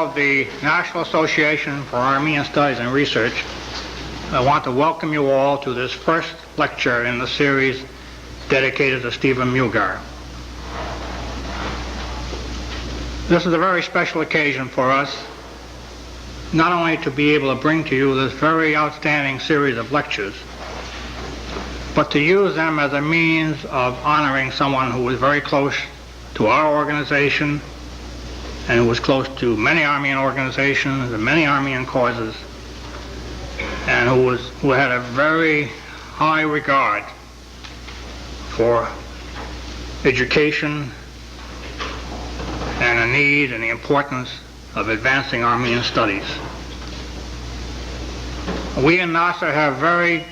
of the National Association for Armenian Studies and Research, I want to welcome you all to this first lecture in the series dedicated to Stephen Mugar. This is a very special occasion for us, not only to be able to bring to you this very outstanding series of lectures, but to use them as a means of honoring someone who was very close to our organization and who was close to many Armenian organizations and many Armenian causes, and who had a very high regard for education and the need and the importance of advancing Armenian studies. We in NASA have very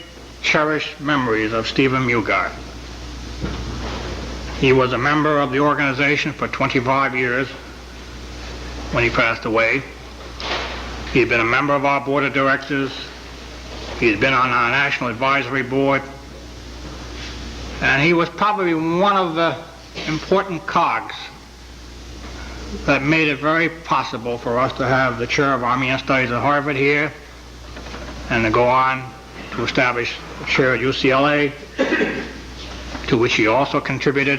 cherished memories of Stephen Mugar. He was a member of the organization for 25 years when he passed away. He'd been a member of our board of directors. He'd been on our National Advisory Board. And he was probably one of the important cogs that made it very possible for us to have the chair of Armenian Studies at Harvard here, and to go on to establish the chair at UCLA, to which he also contributed,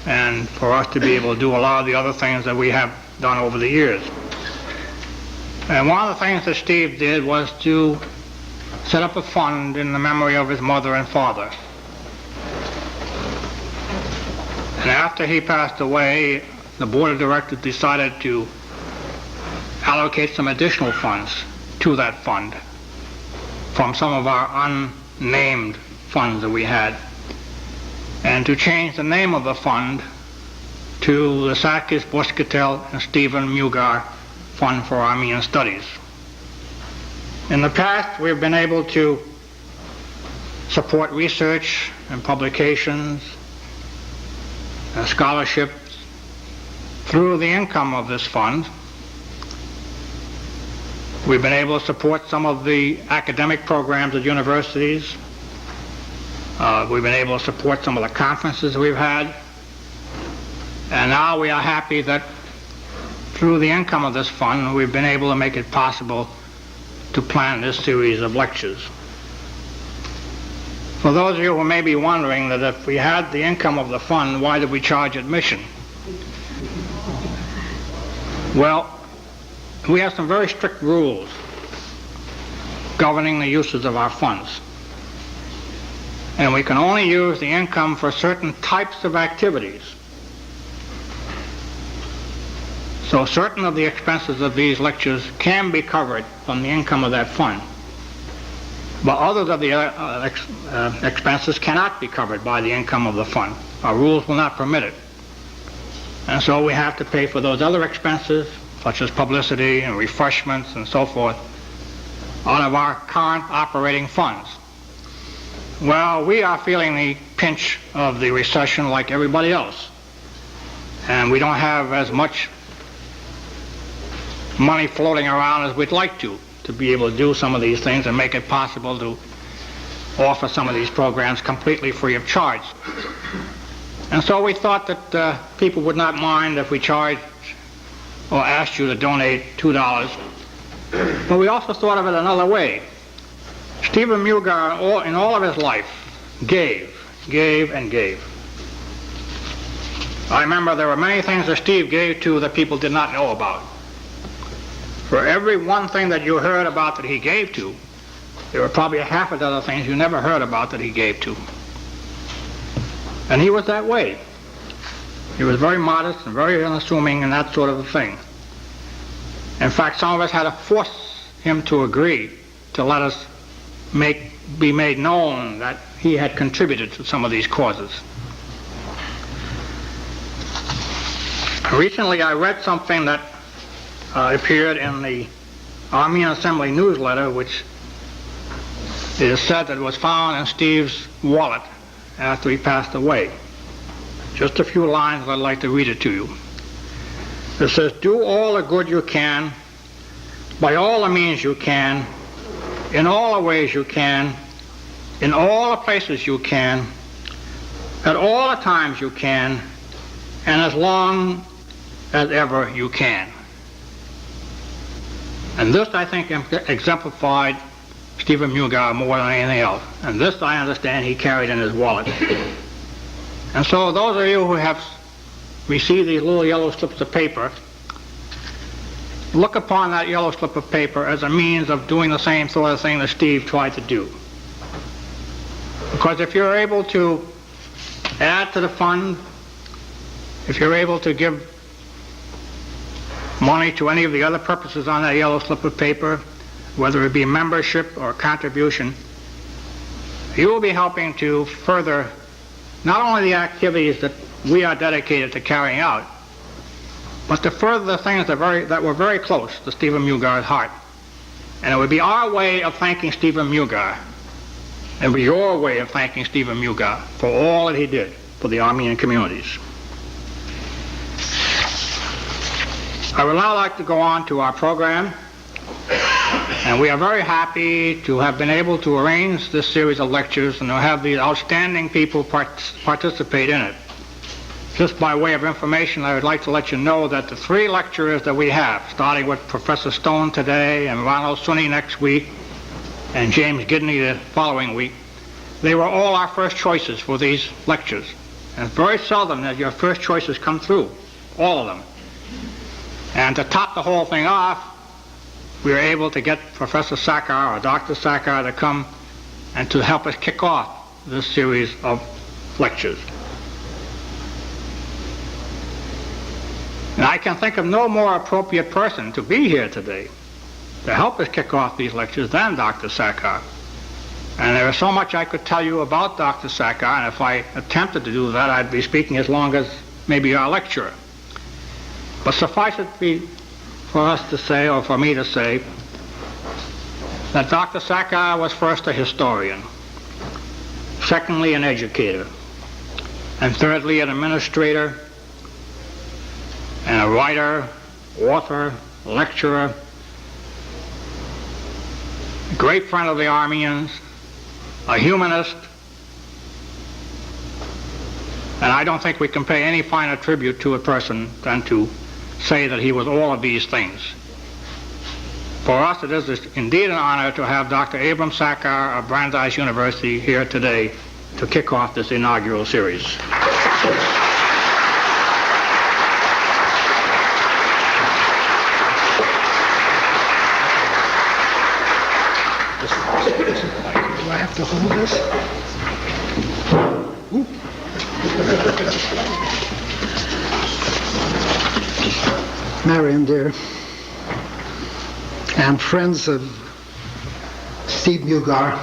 and for us to be able to do a lot of the other things that we have done over the years. And one of the things that Steve did was to set up a fund in the memory of his mother and father. And after he passed away, the board of directors decided to allocate some additional funds to that fund from some of our unnamed funds that we had, and to change the name of the fund to the Sakis Boskatel and Stephen Mugar Fund for Armenian Studies. In the past, we've been able to support research and publications and scholarships through the income of this fund. We've been able to support some of the academic programs at universities. We've been able to support some of the conferences we've had. And now we are happy that through the income of this fund, we've been able to make it possible to plan this series of lectures. For those of you who may be wondering that if we had the income of the fund, why did we charge admission? Well, we have some very strict rules governing the uses of our funds. And we can only use the income for certain types of activities. So certain of the expenses of these lectures can be covered from the income of that fund. But others of the expenses cannot be covered by the income of the fund. Our rules will not permit it. And so we have to pay for those other expenses, such as publicity and refreshments and so forth, out of our current operating funds. Well, we are feeling the pinch of the recession like everybody else. And we don't have as much money floating around as we'd like to be able to do some of these things and make it possible to offer some of these programs completely free of charge. And so we thought that people would not mind if we charged or asked you to donate $2. But we also thought of it another way. Stephen Mugar, in all of his life, gave, and gave. I remember there were many things that Steve gave to that people did not know about. For every one thing that you heard about that he gave to, there were probably a half a dozen things you never heard about that he gave to. And he was that way. He was very modest and very unassuming and that sort of a thing. In fact, some of us had to force him to agree to let us be made known that he had contributed to some of these causes. Recently I read something that appeared in the Armenian Assembly newsletter, which it is said that it was found in Steve's wallet after he passed away. Just a few lines, I'd like to read it to you. It says, "Do all the good you can, by all the means you can, in all the ways you can, in all the places you can, at all the times you can, and as long as ever you can." And this, I think, exemplified Stephen Mugar more than anything else. And this, I understand, he carried in his wallet. And so those of you who have received these little yellow slips of paper, look upon that yellow slip of paper as a means of doing the same sort of thing that Steve tried to do. Because if you're able to add to the fund, if you're able to give money to any of the other purposes on that yellow slip of paper, whether it be membership or contribution, you will be helping to further not only the activities that we are dedicated to carrying out, but to further the things that were very close to Stephen Mugar's heart. And it would be our way of thanking Stephen Mugar. It would be your way of thanking Stephen Mugar for all that he did for the Armenian communities. I would now like to go on to our program, and we are very happy to have been able to arrange this series of lectures and to have these outstanding people participate in it. Just by way of information, I would like to let you know that the 3 lecturers that we have, starting with Professor Stone today and Ronald Sunny next week and James Gidney the following week, they were all our first choices for these lectures. And it's very seldom that your first choices come through, all of them. And to top the whole thing off, we were able to get Professor Sakar or Dr. Sakar to come and to help us kick off this series of lectures. And I can think of no more appropriate person to be here today to help us kick off these lectures than Dr. Sakar. And there is so much I could tell you about Dr. Sakar, and if I attempted to do that, I'd be speaking as long as maybe our lecturer. But suffice it for us to say, or for me to say, that Dr. Sakar was first a historian, secondly an educator, and thirdly an administrator, and a writer, author, lecturer, a great friend of the Armenians, a humanist, and I don't think we can pay any finer tribute to a person than to say that he was all of these things. For us, it is indeed an honor to have Dr. Abram Sakar of Brandeis University here today to kick off this inaugural series. Do I have to hold this? Marion, dear, and friends of Steve Mugar,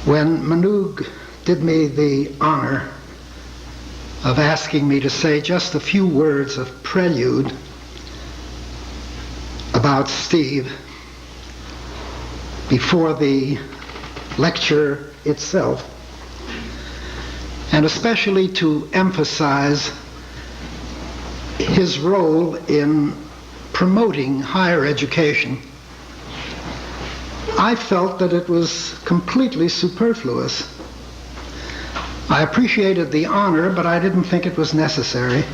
when Manug did me the honor of asking me to say just a few words of prelude about Steve before the lecture itself, and especially to emphasize his role in promoting higher education, I felt that it was completely superfluous. I appreciated the honor, but I didn't think it was necessary.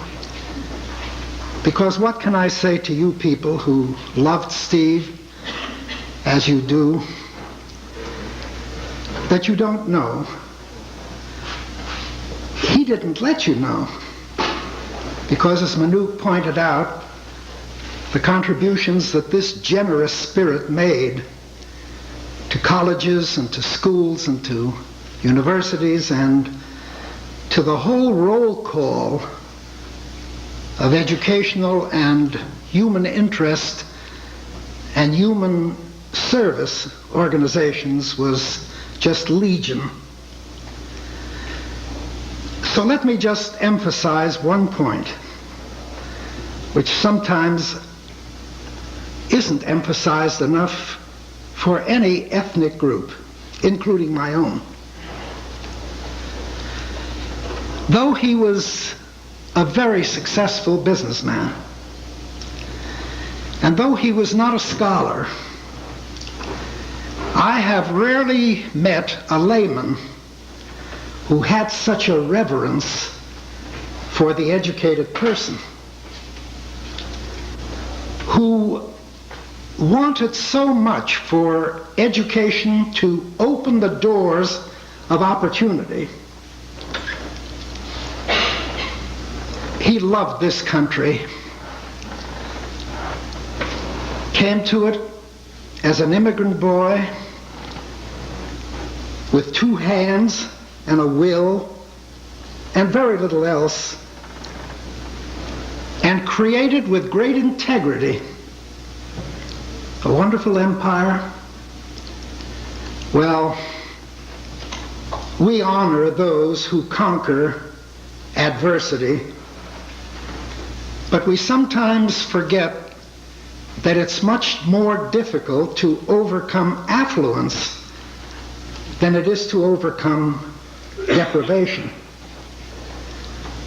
Because what can I say to you people who loved Steve as you do, that you don't know? He didn't let you know. Because, as Manuk pointed out, the contributions that this generous spirit made to colleges and to schools and to universities and to the whole roll call of educational and human interest and human service organizations was just legion. So let me just emphasize one point, which sometimes isn't emphasized enough for any ethnic group, including my own. Though he was a very successful businessman, and though he was not a scholar, I have rarely met a layman who had such a reverence for the educated person, who who wanted so much for education to open the doors of opportunity. He loved this country, came to it as an immigrant boy with 2 hands and a will and very little else, and created with great integrity a wonderful empire. Well, we honor those who conquer adversity, but we sometimes forget that it's much more difficult to overcome affluence than it is to overcome deprivation.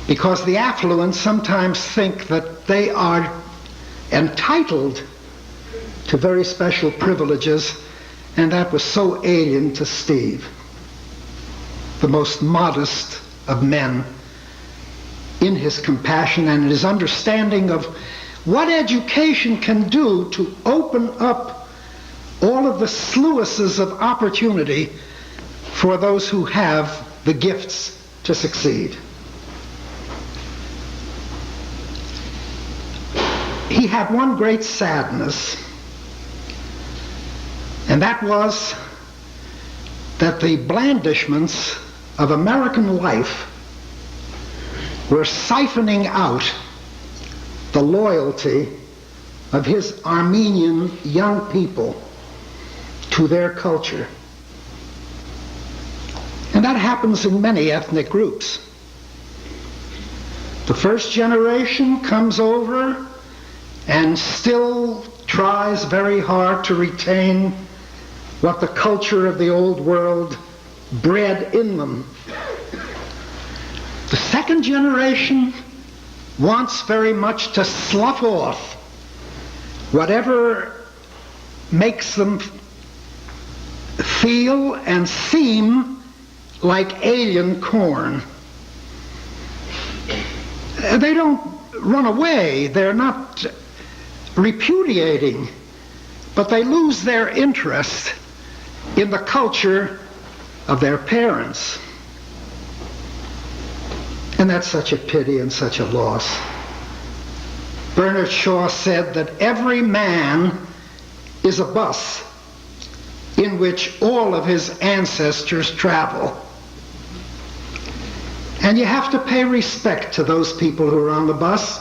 Because the affluent sometimes think that they are entitled to very special privileges, and that was so alien to Steve, the most modest of men, in his compassion and his understanding of what education can do to open up all of the sluices of opportunity for those who have the gifts to succeed. He had one great sadness, and that was that the blandishments of American life were siphoning out the loyalty of his Armenian young people to their culture. And that happens in many ethnic groups. The first generation comes over and still tries very hard to retain what the culture of the old world bred in them. The second generation wants very much to slough off whatever makes them feel and seem like alien corn. They don't run away, they're not repudiating, but they lose their interest in the culture of their parents. And that's such a pity and such a loss. Bernard Shaw said that every man is a bus in which all of his ancestors travel. And you have to pay respect to those people who are on the bus.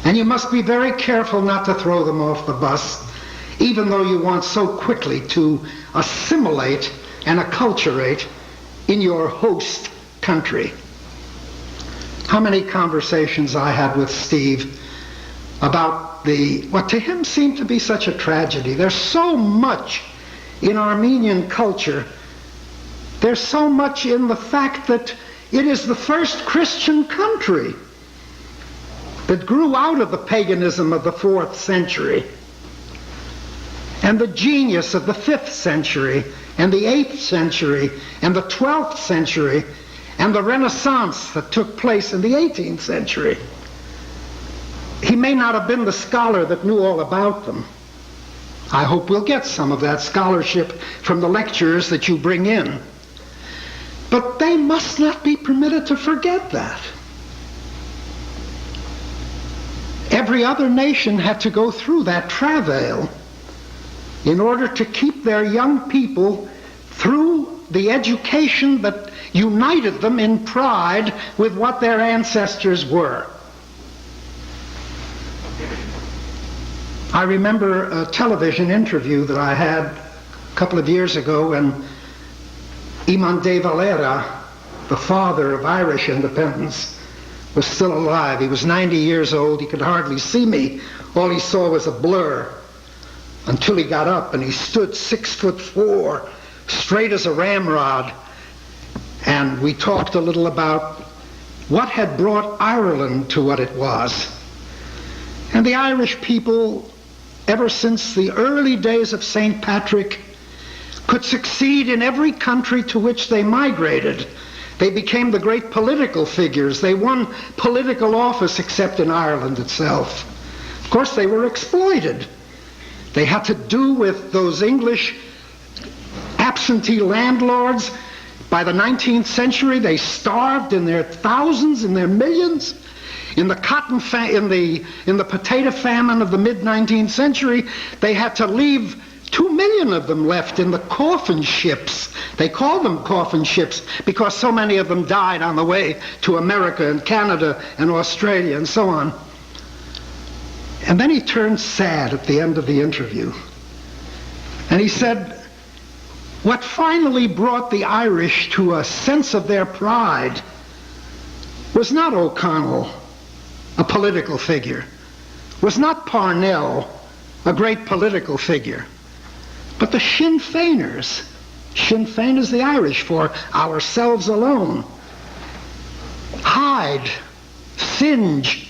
And you must be very careful not to throw them off the bus, even though you want so quickly to assimilate and acculturate in your host country. How many conversations I had with Steve about what to him seemed to be such a tragedy. There's so much in Armenian culture. There's so much in the fact that it is the first Christian country that grew out of the paganism of the 4th century, and the genius of the 5th century, and the 8th century, and the 12th century, and the Renaissance that took place in the 18th century. He may not have been the scholar that knew all about them. I hope we'll get some of that scholarship from the lectures that you bring in. But they must not be permitted to forget that. Every other nation had to go through that travail in order to keep their young people through the education that united them in pride with what their ancestors were. I remember a television interview that I had a couple of years ago, and Eamon de Valera, the father of Irish independence, was still alive. He was 90 years old. He could hardly see me. All he saw was a blur until he got up, and he stood 6'4", straight as a ramrod. And we talked a little about what had brought Ireland to what it was. And the Irish people, ever since the early days of St. Patrick, could succeed in every country to which they migrated. They became the great political figures. They won political office except in Ireland itself. Of course, they were exploited. They had to do with those English absentee landlords. By the 19th century, they starved in their thousands, in their millions. In the in the potato famine of the mid-19th century, they had to leave 2 million of them left in the coffin ships. They called them coffin ships because so many of them died on the way to America and Canada and Australia and so on. And then he turned sad at the end of the interview. And he said, what finally brought the Irish to a sense of their pride was not O'Connell, a political figure, was not Parnell, a great political figure, but the Sinn Féiners. Sinn Féin is the Irish for ourselves alone. Hyde, Synge,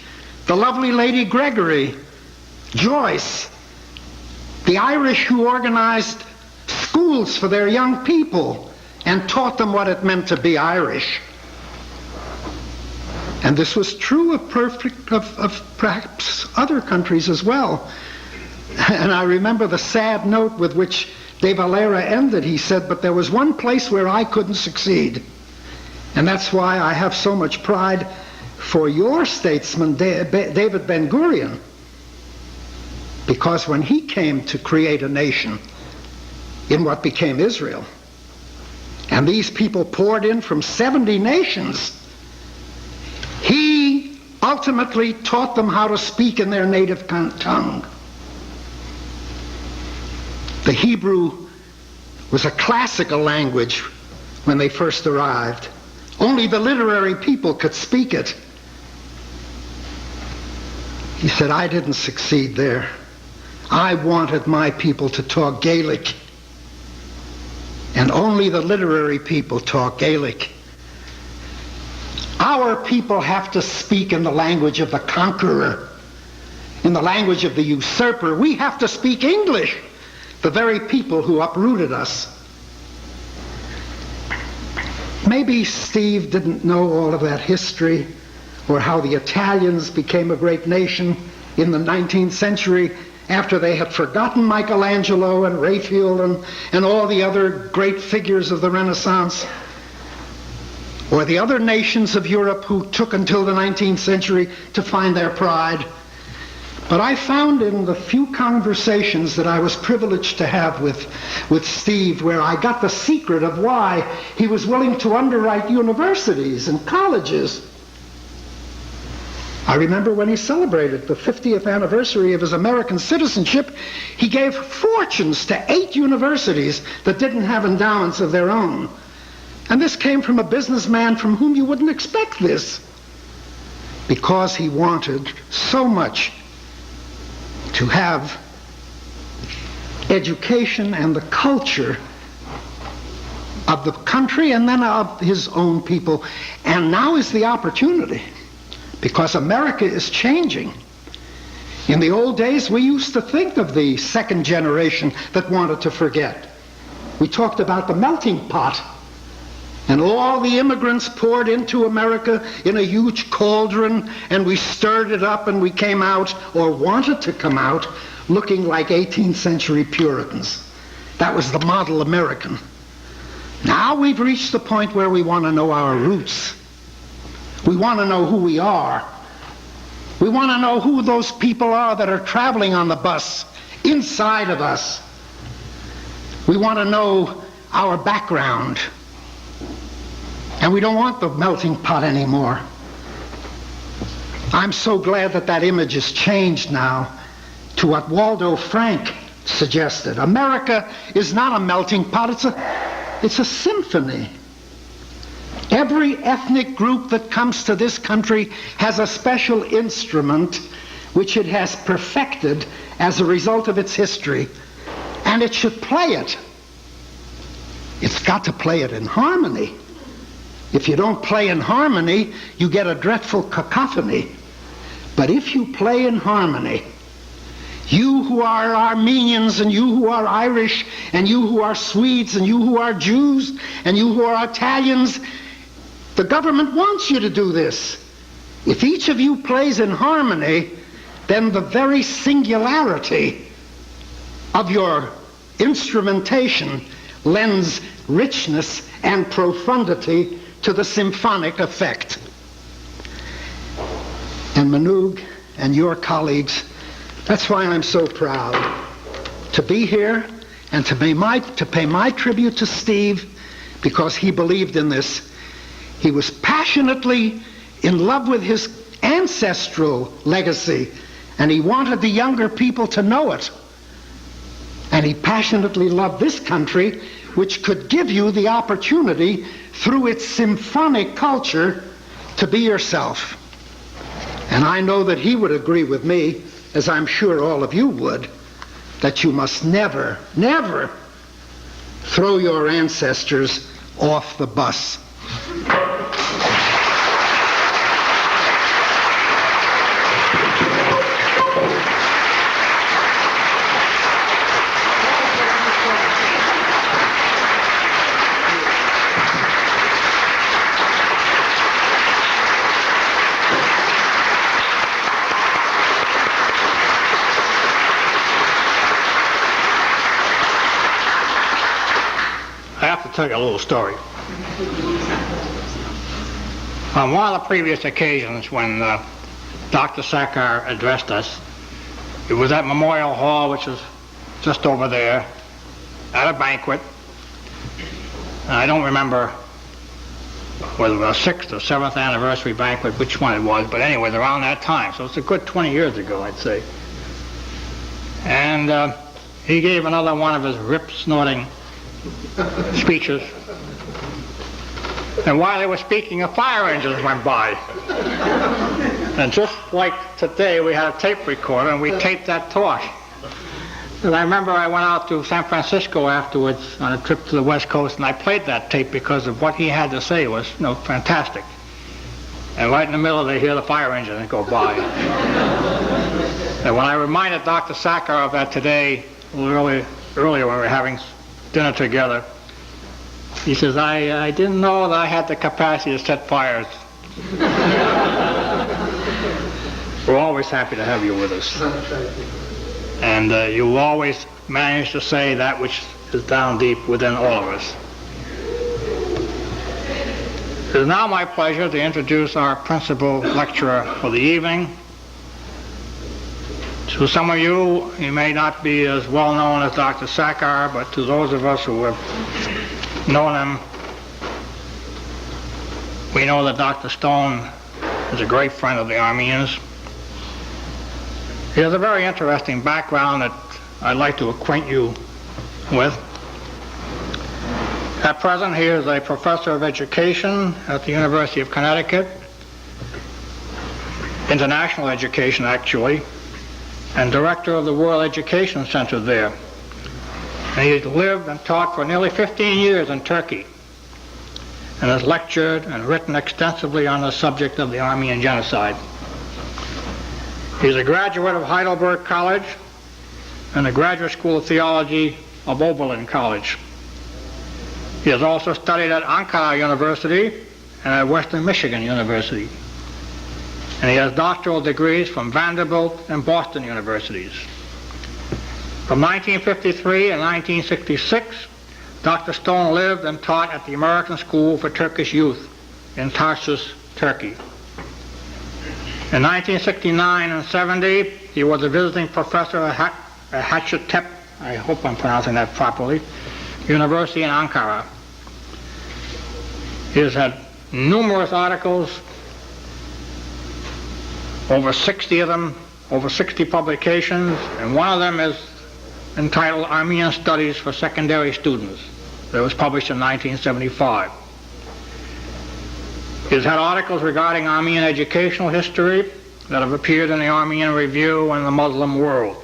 the lovely Lady Gregory, Joyce, the Irish who organized schools for their young people and taught them what it meant to be Irish. And this was true of perhaps other countries as well. And I remember the sad note with which De Valera ended. He said, but there was one place where I couldn't succeed. And that's why I have so much pride for your statesman, David Ben-Gurion. Because when he came to create a nation in what became Israel, and these people poured in from 70 nations, he ultimately taught them how to speak in their native tongue. The Hebrew was a classical language when they first arrived. Only the literary people could speak it. He said, I didn't succeed there. I wanted my people to talk Gaelic. And only the literary people talk Gaelic. Our people have to speak in the language of the conqueror, in the language of the usurper. We have to speak English, the very people who uprooted us. Maybe Steve didn't know all of that history, or how the Italians became a great nation in the 19th century after they had forgotten Michelangelo and Raphael and all the other great figures of the Renaissance, or the other nations of Europe who took until the 19th century to find their pride. But I found in the few conversations that I was privileged to have with Steve, where I got the secret of why he was willing to underwrite universities and colleges. I remember when he celebrated the 50th anniversary of his American citizenship, he gave fortunes to 8 universities that didn't have endowments of their own. And this came from a businessman from whom you wouldn't expect this, because he wanted so much to have education and the culture of the country and then of his own people. And now is the opportunity, because America is changing. In the old days, we used to think of the second generation that wanted to forget. We talked about the melting pot, and all the immigrants poured into America in a huge cauldron, and we stirred it up, and we came out, or wanted to come out, looking like 18th century Puritans. That was the model American. Now we've reached the point where we want to know our roots. We want to know who we are. We want to know who those people are that are traveling on the bus inside of us. We want to know our background. And we don't want the melting pot anymore. I'm so glad that that image has changed now to what Waldo Frank suggested. America is not a melting pot, it's a symphony. Every ethnic group that comes to this country has a special instrument which it has perfected as a result of its history, and it should play it. It's got to play it in harmony. If you don't play in harmony, you get a dreadful cacophony. But if you play in harmony, you who are Armenians, and you who are Irish, and you who are Swedes, and you who are Jews, and you who are Italians, the government wants you to do this. If each of you plays in harmony, then the very singularity of your instrumentation lends richness and profundity to the symphonic effect. And Manoog and your colleagues, that's why I'm so proud to be here and to pay my tribute to Steve, because he believed in this. He was passionately in love with his ancestral legacy, and he wanted the younger people to know it. And he passionately loved this country, which could give you the opportunity through its symphonic culture to be yourself. And I know that he would agree with me, as I'm sure all of you would, that you must never, never throw your ancestors off the bus. I have to tell you a little story. On one of the previous occasions when Dr. Sakar addressed us, it was at Memorial Hall, which is just over there, at a banquet. And I don't remember whether it was a 6th or 7th anniversary banquet, which one it was, but anyway, around that time. So it's a good 20 years ago, I'd say. And he gave another one of his rip-snorting speeches, and while they were speaking, a fire engine went by, and just like today we had a tape recorder and we taped that talk. And I remember I went out to San Francisco afterwards on a trip to the West Coast, and I played that tape because of what he had to say was, fantastic. And right in the middle they hear the fire engine go by. And when I reminded Dr. Sakar of that today, a little earlier when we were having dinner together, he says, I didn't know that I had the capacity to set fires. We're always happy to have you with us. And you will always manage to say that which is down deep within all of us. It is now my pleasure to introduce our principal lecturer for the evening. To some of you, he may not be as well known as Dr. Sakar, but to those of us who have known him, we know that Dr. Stone is a great friend of the Armenians. He has a very interesting background that I'd like to acquaint you with. At present, he is a professor of education at the University of Connecticut, international education actually, and director of the World Education Center there. And he has lived and taught for nearly 15 years in Turkey, and has lectured and written extensively on the subject of the Armenian genocide. He's a graduate of Heidelberg College and the Graduate School of Theology of Oberlin College. He has also studied at Ankara University and at Western Michigan University. And he has doctoral degrees from Vanderbilt and Boston universities. From 1953 and 1966, Dr. Stone lived and taught at the American School for Turkish Youth in Tarsus, Turkey. In 1969 and 70, he was a visiting professor at Hacettepe, I hope I'm pronouncing that properly, University in Ankara. He has had numerous articles, over 60 of them, over 60 publications, and one of them is entitled Armenian Studies for Secondary Students. That was published in 1975. He has had articles regarding Armenian educational history that have appeared in the Armenian Review and the Muslim World.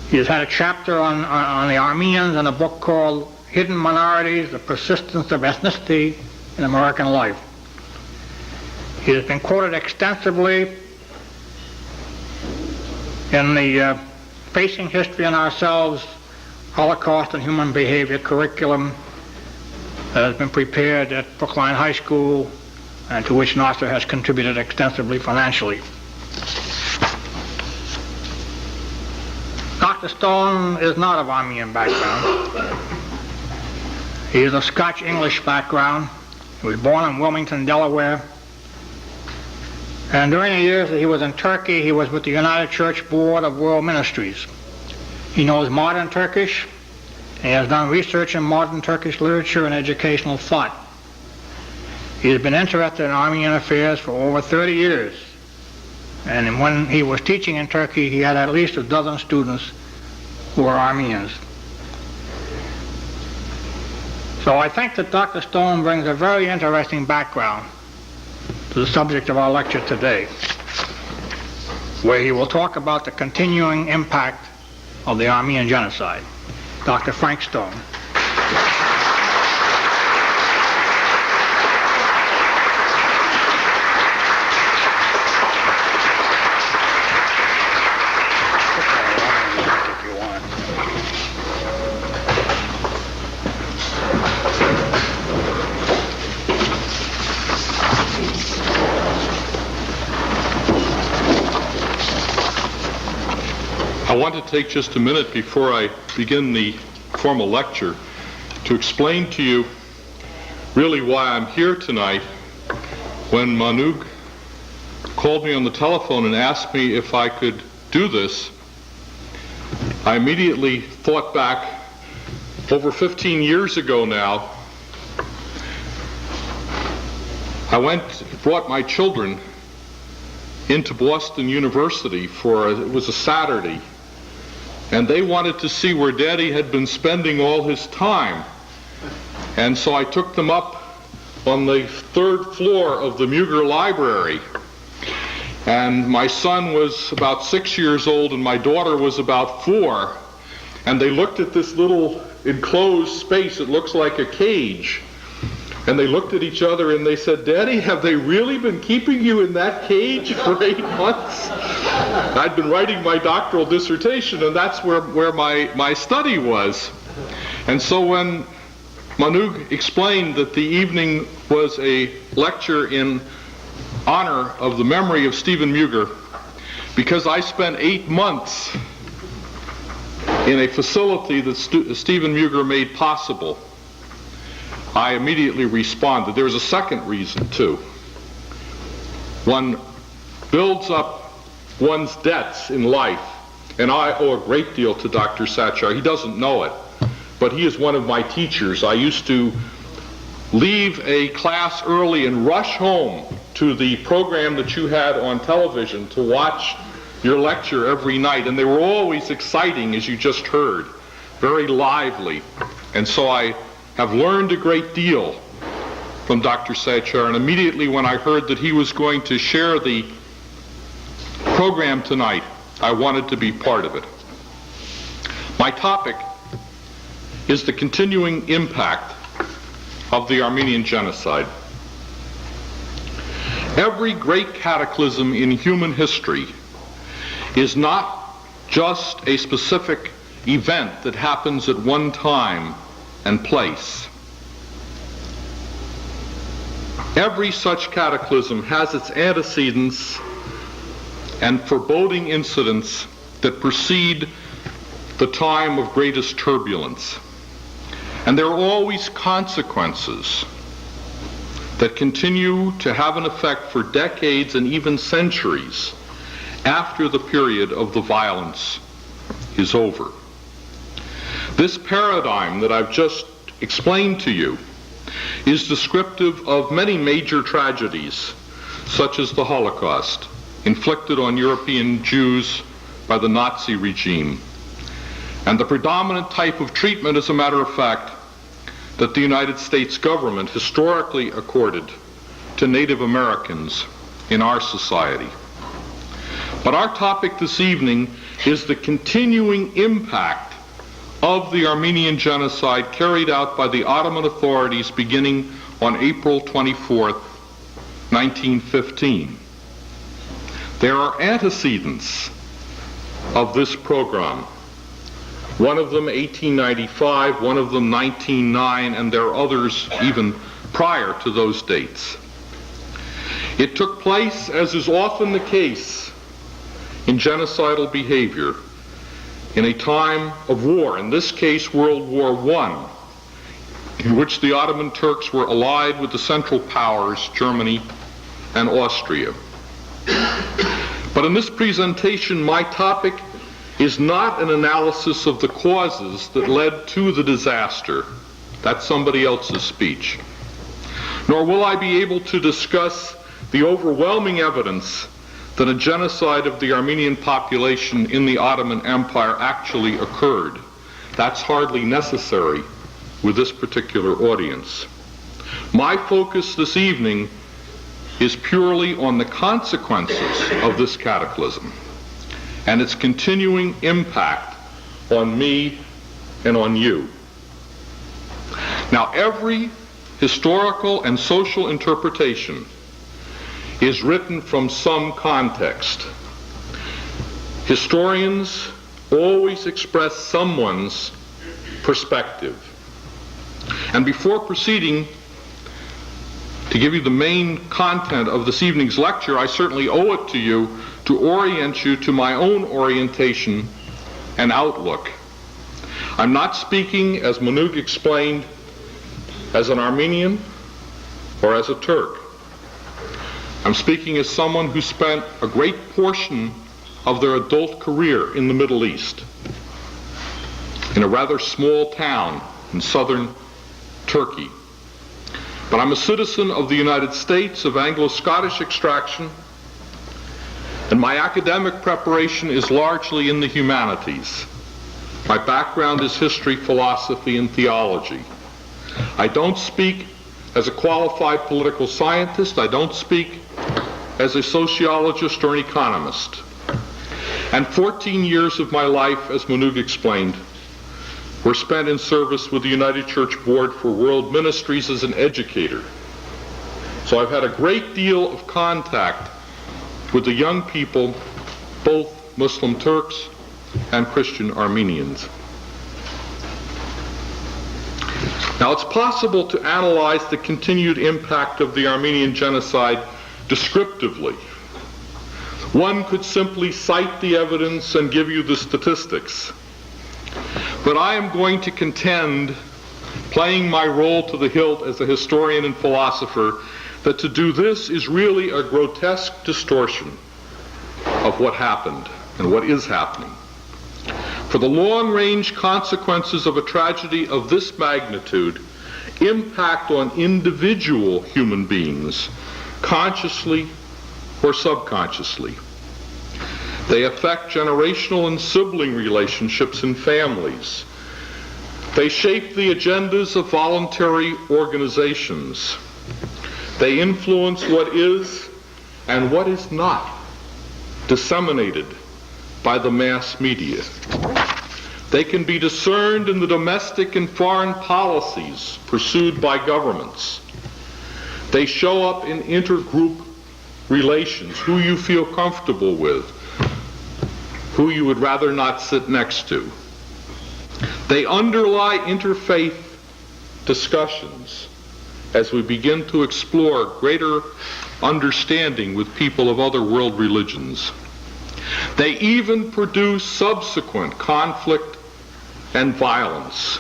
He has had a chapter on the Armenians in a book called Hidden Minorities, The Persistence of Ethnicity in American Life. He has been quoted extensively in the Facing History and Ourselves, Holocaust and Human Behavior curriculum that has been prepared at Brookline High School and to which Nasser has contributed extensively financially. Dr. Stone is not of Armenian background. He is of Scotch-English background. He was born in Wilmington, Delaware. And during the years that he was in Turkey, he was with the United Church Board of World Ministries. He knows modern Turkish. He has done research in modern Turkish literature and educational thought. He has been interested in Armenian affairs for over 30 years. And when he was teaching in Turkey, he had at least a dozen students who were Armenians. So I think that Dr. Stone brings a very interesting background to the subject of our lecture today, where he will talk about the continuing impact of the Armenian genocide. Dr. Frank Stone. I want to take just a minute before I begin the formal lecture to explain to you really why I'm here tonight. When Manuk called me on the telephone and asked me if I could do this, I immediately thought back over 15 years ago now. I brought my children into Boston University it was a Saturday, and they wanted to see where Daddy had been spending all his time. And so I took them up on the 3rd floor of the Muger Library. And my son was about 6 years old and my daughter was about 4. And they looked at this little enclosed space. It looks like a cage. And they looked at each other and they said, "Daddy, have they really been keeping you in that cage for 8 months?" I'd been writing my doctoral dissertation, and that's where my study was. And so when Manuk explained that the evening was a lecture in honor of the memory of Stephen Muger, because I spent 8 months in a facility that Stephen Muger made possible, I immediately responded. There's a second reason, too. One builds up one's debts in life, and I owe a great deal to Dr. Satchar. He doesn't know it, but he is one of my teachers. I used to leave a class early and rush home to the program that you had on television to watch your lecture every night, and they were always exciting, as you just heard, very lively. And so I have learned a great deal from Dr. Satchar, and immediately when I heard that he was going to share the program tonight, I wanted to be part of it. My topic is the continuing impact of the Armenian genocide. Every great cataclysm in human history is not just a specific event that happens at one time and place. Every such cataclysm has its antecedents and foreboding incidents that precede the time of greatest turbulence. And there are always consequences that continue to have an effect for decades and even centuries after the period of the violence is over. This paradigm that I've just explained to you is descriptive of many major tragedies, such as the Holocaust, inflicted on European Jews by the Nazi regime, and the predominant type of treatment, as a matter of fact, that the United States government historically accorded to Native Americans in our society. But our topic this evening is the continuing impact of the Armenian genocide carried out by the Ottoman authorities beginning on April 24th, 1915. There are antecedents of this program. One of them 1895, one of them 1909, and there are others even prior to those dates. It took place, as is often the case in genocidal behavior, in a time of war, in this case World War I, in which the Ottoman Turks were allied with the Central Powers, Germany and Austria. But in this presentation, my topic is not an analysis of the causes that led to the disaster. That's somebody else's speech. Nor will I be able to discuss the overwhelming evidence that a genocide of the Armenian population in the Ottoman Empire actually occurred. That's hardly necessary with this particular audience. My focus this evening is purely on the consequences of this cataclysm and its continuing impact on me and on you. Now, every historical and social interpretation is written from some context. Historians always express someone's perspective. And before proceeding to give you the main content of this evening's lecture, I certainly owe it to you to orient you to my own orientation and outlook. I'm not speaking, as Manouk explained, as an Armenian or as a Turk. I'm speaking as someone who spent a great portion of their adult career in the Middle East, in a rather small town in southern Turkey. But I'm a citizen of the United States of Anglo-Scottish extraction, and my academic preparation is largely in the humanities. My background is history, philosophy, and theology. I don't speak as a qualified political scientist. I don't speak as a sociologist or an economist. And 14 years of my life, as Manouk explained, were spent in service with the United Church Board for World Ministries as an educator. So I've had a great deal of contact with the young people, both Muslim Turks and Christian Armenians. Now, it's possible to analyze the continued impact of the Armenian genocide descriptively. One could simply cite the evidence and give you the statistics. But I am going to contend, playing my role to the hilt as a historian and philosopher, that to do this is really a grotesque distortion of what happened and what is happening. For the long-range consequences of a tragedy of this magnitude impact on individual human beings, consciously or subconsciously. They affect generational and sibling relationships in families. They shape the agendas of voluntary organizations. They influence what is and what is not disseminated by the mass media. They can be discerned in the domestic and foreign policies pursued by governments. They show up in intergroup relations, who you feel comfortable with, who you would rather not sit next to. They underlie interfaith discussions as we begin to explore greater understanding with people of other world religions. They even produce subsequent conflict and violence.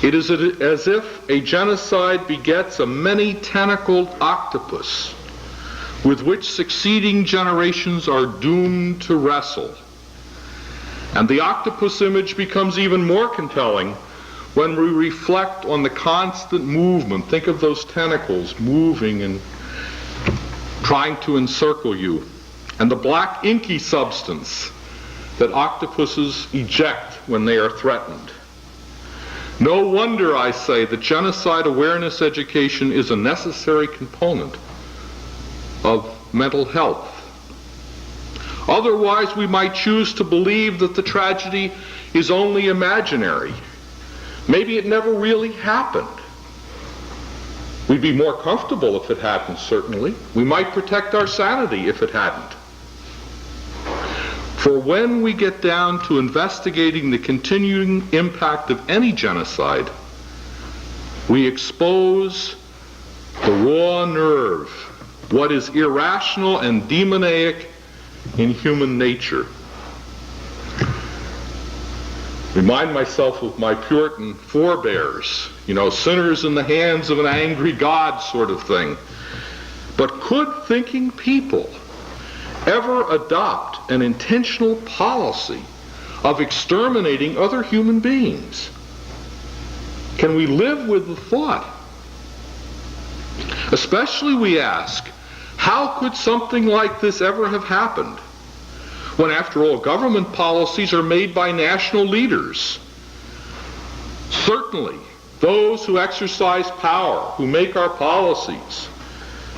It is as if a genocide begets a many-tentacled octopus with which succeeding generations are doomed to wrestle. And the octopus image becomes even more compelling when we reflect on the constant movement. Think of those tentacles moving and trying to encircle you, and the black inky substance that octopuses eject when they are threatened. No wonder, I say, that genocide awareness education is a necessary component of mental health. Otherwise, we might choose to believe that the tragedy is only imaginary. Maybe it never really happened. We'd be more comfortable if it hadn't, certainly. We might protect our sanity if it hadn't. For when we get down to investigating the continuing impact of any genocide, we expose the raw nerve, what is irrational and demoniac in human nature. remind myself of my Puritan forebears, sinners in the hands of an angry God sort of thing. But could thinking people ever adopt an intentional policy of exterminating other human beings? Can we live with the thought? Especially, we ask, how could something like this ever have happened? When, after all, government policies are made by national leaders. Certainly, those who exercise power, who make our policies,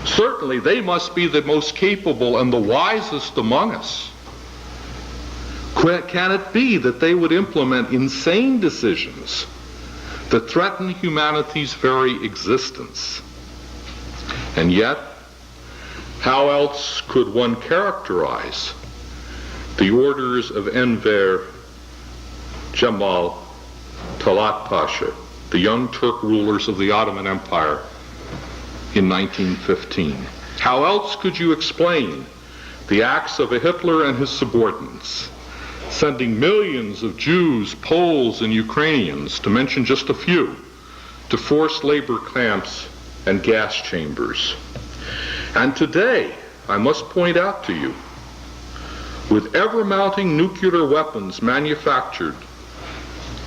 certainly they must be the most capable and the wisest among us. Can it be that they would implement insane decisions that threaten humanity's very existence? And yet, how else could one characterize the orders of Enver Cemal Talat Pasha, the Young Turk rulers of the Ottoman Empire in 1915? How else could you explain the acts of a Hitler and his subordinates, sending millions of Jews, Poles, and Ukrainians, to mention just a few, to forced labor camps and gas chambers? And today, I must point out to you, with ever-mounting nuclear weapons manufactured,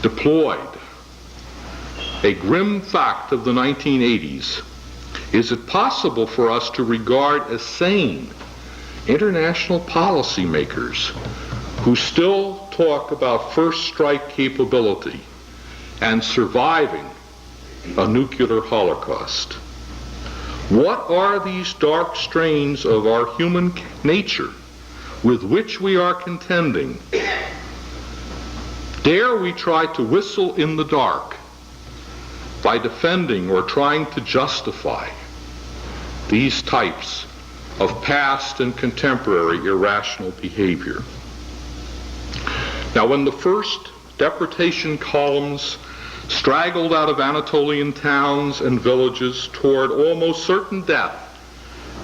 deployed, a grim fact of the 1980s, is it possible for us to regard as sane international policymakers who still talk about first strike capability and surviving a nuclear holocaust? What are these dark strains of our human nature with which we are contending? Dare we try to whistle in the dark by defending or trying to justify these types of past and contemporary irrational behavior? Now, when the first deportation columns straggled out of Anatolian towns and villages toward almost certain death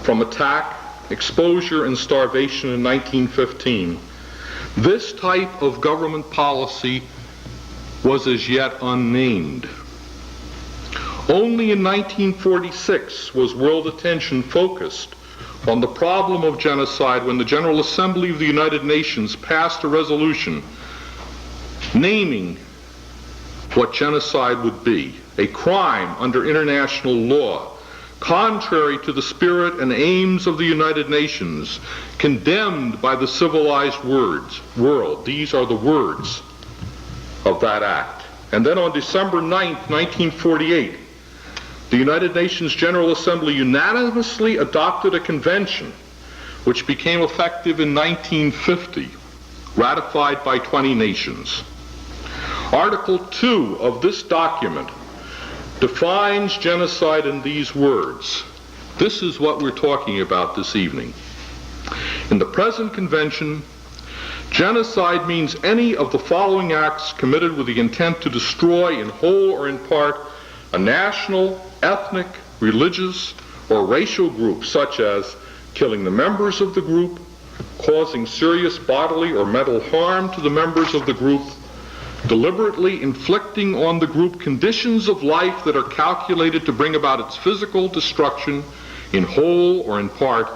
from attack, exposure, and starvation in 1915, this type of government policy was as yet unnamed. Only in 1946 was world attention focused on the problem of genocide when the General Assembly of the United Nations passed a resolution naming what genocide would be: a crime under international law, contrary to the spirit and aims of the United Nations, condemned by the civilized world. These are the words of that act. And then on December 9th, 1948, the United Nations General Assembly unanimously adopted a convention which became effective in 1950, ratified by 20 nations. Article 2 of this document defines genocide in these words. This is what we're talking about this evening. In the present convention, genocide means any of the following acts committed with the intent to destroy in whole or in part a national, ethnic, religious, or racial group, such as killing the members of the group, causing serious bodily or mental harm to the members of the group, deliberately inflicting on the group conditions of life that are calculated to bring about its physical destruction in whole or in part,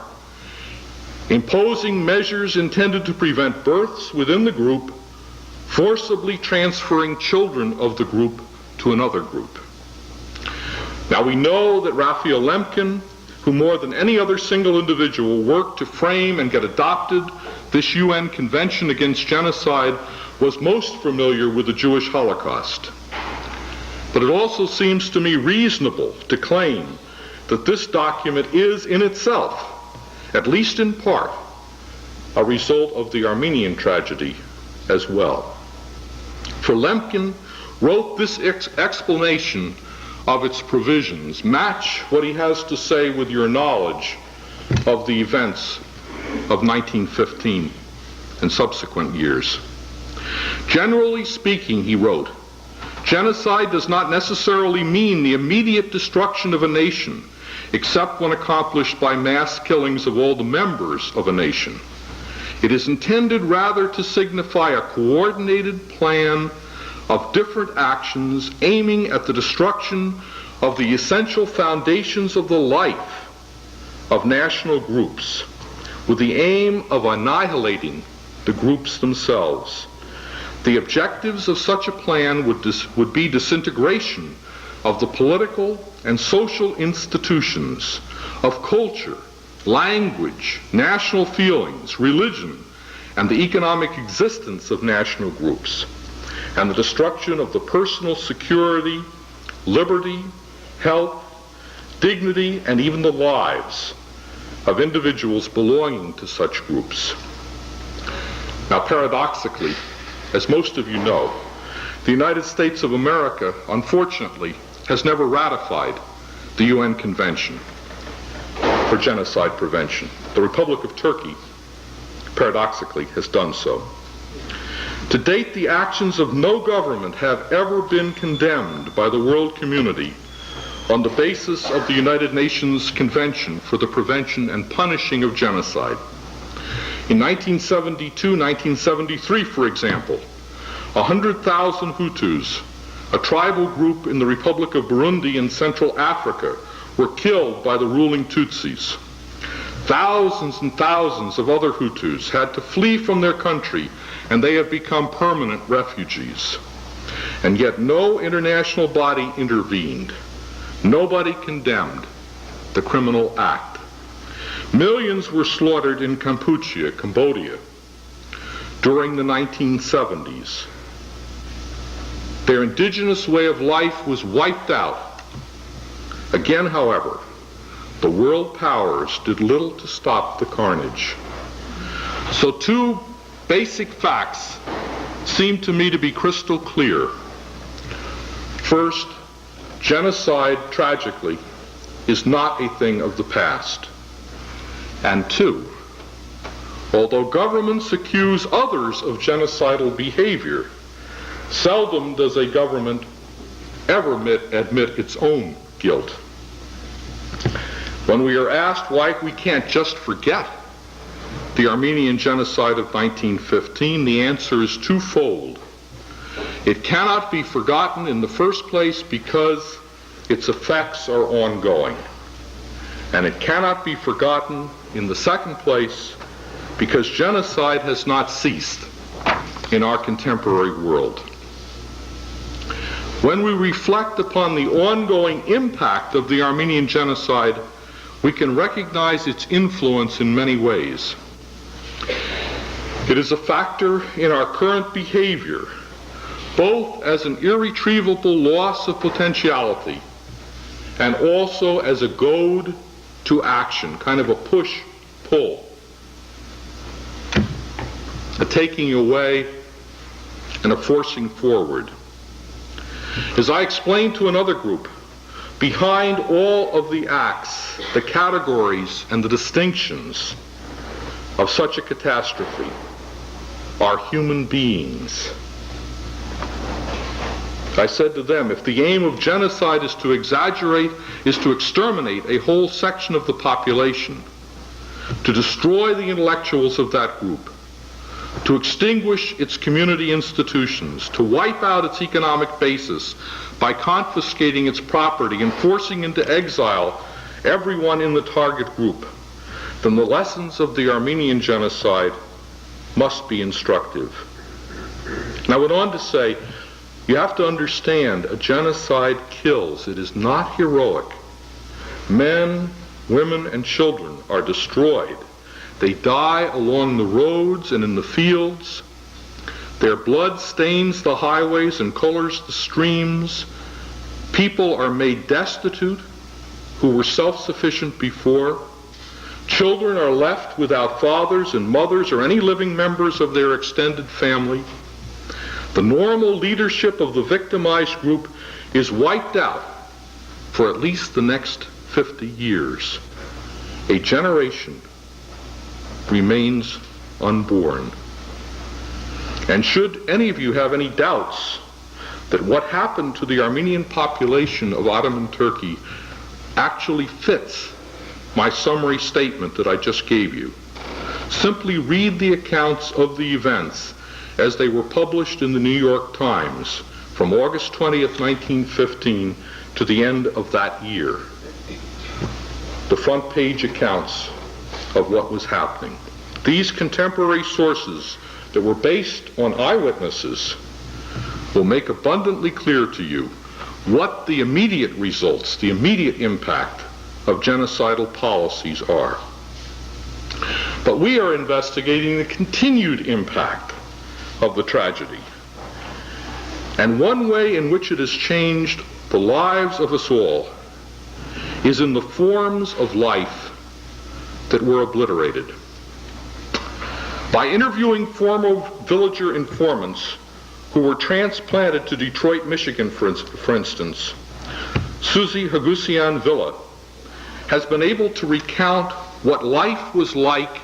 imposing measures intended to prevent births within the group, forcibly transferring children of the group to another group. Now, we know that Raphael Lemkin, who more than any other single individual worked to frame and get adopted this UN Convention Against Genocide, was most familiar with the Jewish Holocaust. But it also seems to me reasonable to claim that this document is in itself, at least in part, a result of the Armenian tragedy as well. For Lemkin wrote this explanation of its provisions. Match what he has to say with your knowledge of the events of 1915 and subsequent years. Generally speaking, he wrote, genocide does not necessarily mean the immediate destruction of a nation, except when accomplished by mass killings of all the members of a nation. It is intended rather to signify a coordinated plan of different actions aiming at the destruction of the essential foundations of the life of national groups, with the aim of annihilating the groups themselves. The objectives of such a plan would be disintegration of the political and social institutions, of culture, language, national feelings, religion, and the economic existence of national groups, and the destruction of the personal security, liberty, health, dignity, and even the lives of individuals belonging to such groups. Now, paradoxically, as most of you know, the United States of America, unfortunately, has never ratified the UN Convention for Genocide Prevention. The Republic of Turkey, paradoxically, has done so. To date, the actions of no government have ever been condemned by the world community on the basis of the United Nations Convention for the Prevention and Punishing of Genocide. In 1972-1973, for example, 100,000 Hutus, a tribal group in the Republic of Burundi in Central Africa, were killed by the ruling Tutsis. Thousands and thousands of other Hutus had to flee from their country, and they have become permanent refugees. And yet no international body intervened. Nobody condemned the criminal act. Millions were slaughtered in Kampuchea, Cambodia, during the 1970s. Their indigenous way of life was wiped out. Again, however, the world powers did little to stop the carnage. So two basic facts seem to me to be crystal clear. First, genocide, tragically, is not a thing of the past. And two, although governments accuse others of genocidal behavior, seldom does a government ever admit its own guilt. When we are asked why we can't just forget the Armenian genocide of 1915, the answer is twofold. It cannot be forgotten in the first place because its effects are ongoing. And it cannot be forgotten in the second place because genocide has not ceased in our contemporary world. When we reflect upon the ongoing impact of the Armenian genocide, we can recognize its influence in many ways. It is a factor in our current behavior, both as an irretrievable loss of potentiality and also as a goad to action, kind of a push-pull, a taking away and a forcing forward. As I explained to another group, behind all of the acts, the categories, and the distinctions of such a catastrophe are human beings. I said to them, if the aim of genocide is to exaggerate, is to exterminate a whole section of the population, to destroy the intellectuals of that group, to extinguish its community institutions, to wipe out its economic basis by confiscating its property and forcing into exile everyone in the target group, then the lessons of the Armenian genocide must be instructive. And I went on to say, you have to understand, a genocide kills. It is not heroic. Men, women, and children are destroyed. They die along the roads and in the fields. Their blood stains the highways and colors the streams. People are made destitute who were self-sufficient before. Children are left without fathers and mothers or any living members of their extended family. The normal leadership of the victimized group is wiped out for at least the next 50 years. A generation remains unborn. And should any of you have any doubts that what happened to the Armenian population of Ottoman Turkey actually fits my summary statement that I just gave you, simply read the accounts of the events as they were published in the New York Times from August 20th, 1915 to the end of that year. The front page accounts of what was happening. These contemporary sources that were based on eyewitnesses will make abundantly clear to you what the immediate results, the immediate impact of genocidal policies are. But we are investigating the continued impact of the tragedy. And one way in which it has changed the lives of us all is in the forms of life that were obliterated. By interviewing former villager informants who were transplanted to Detroit, Michigan, for instance, Susie Hagusian Villa has been able to recount what life was like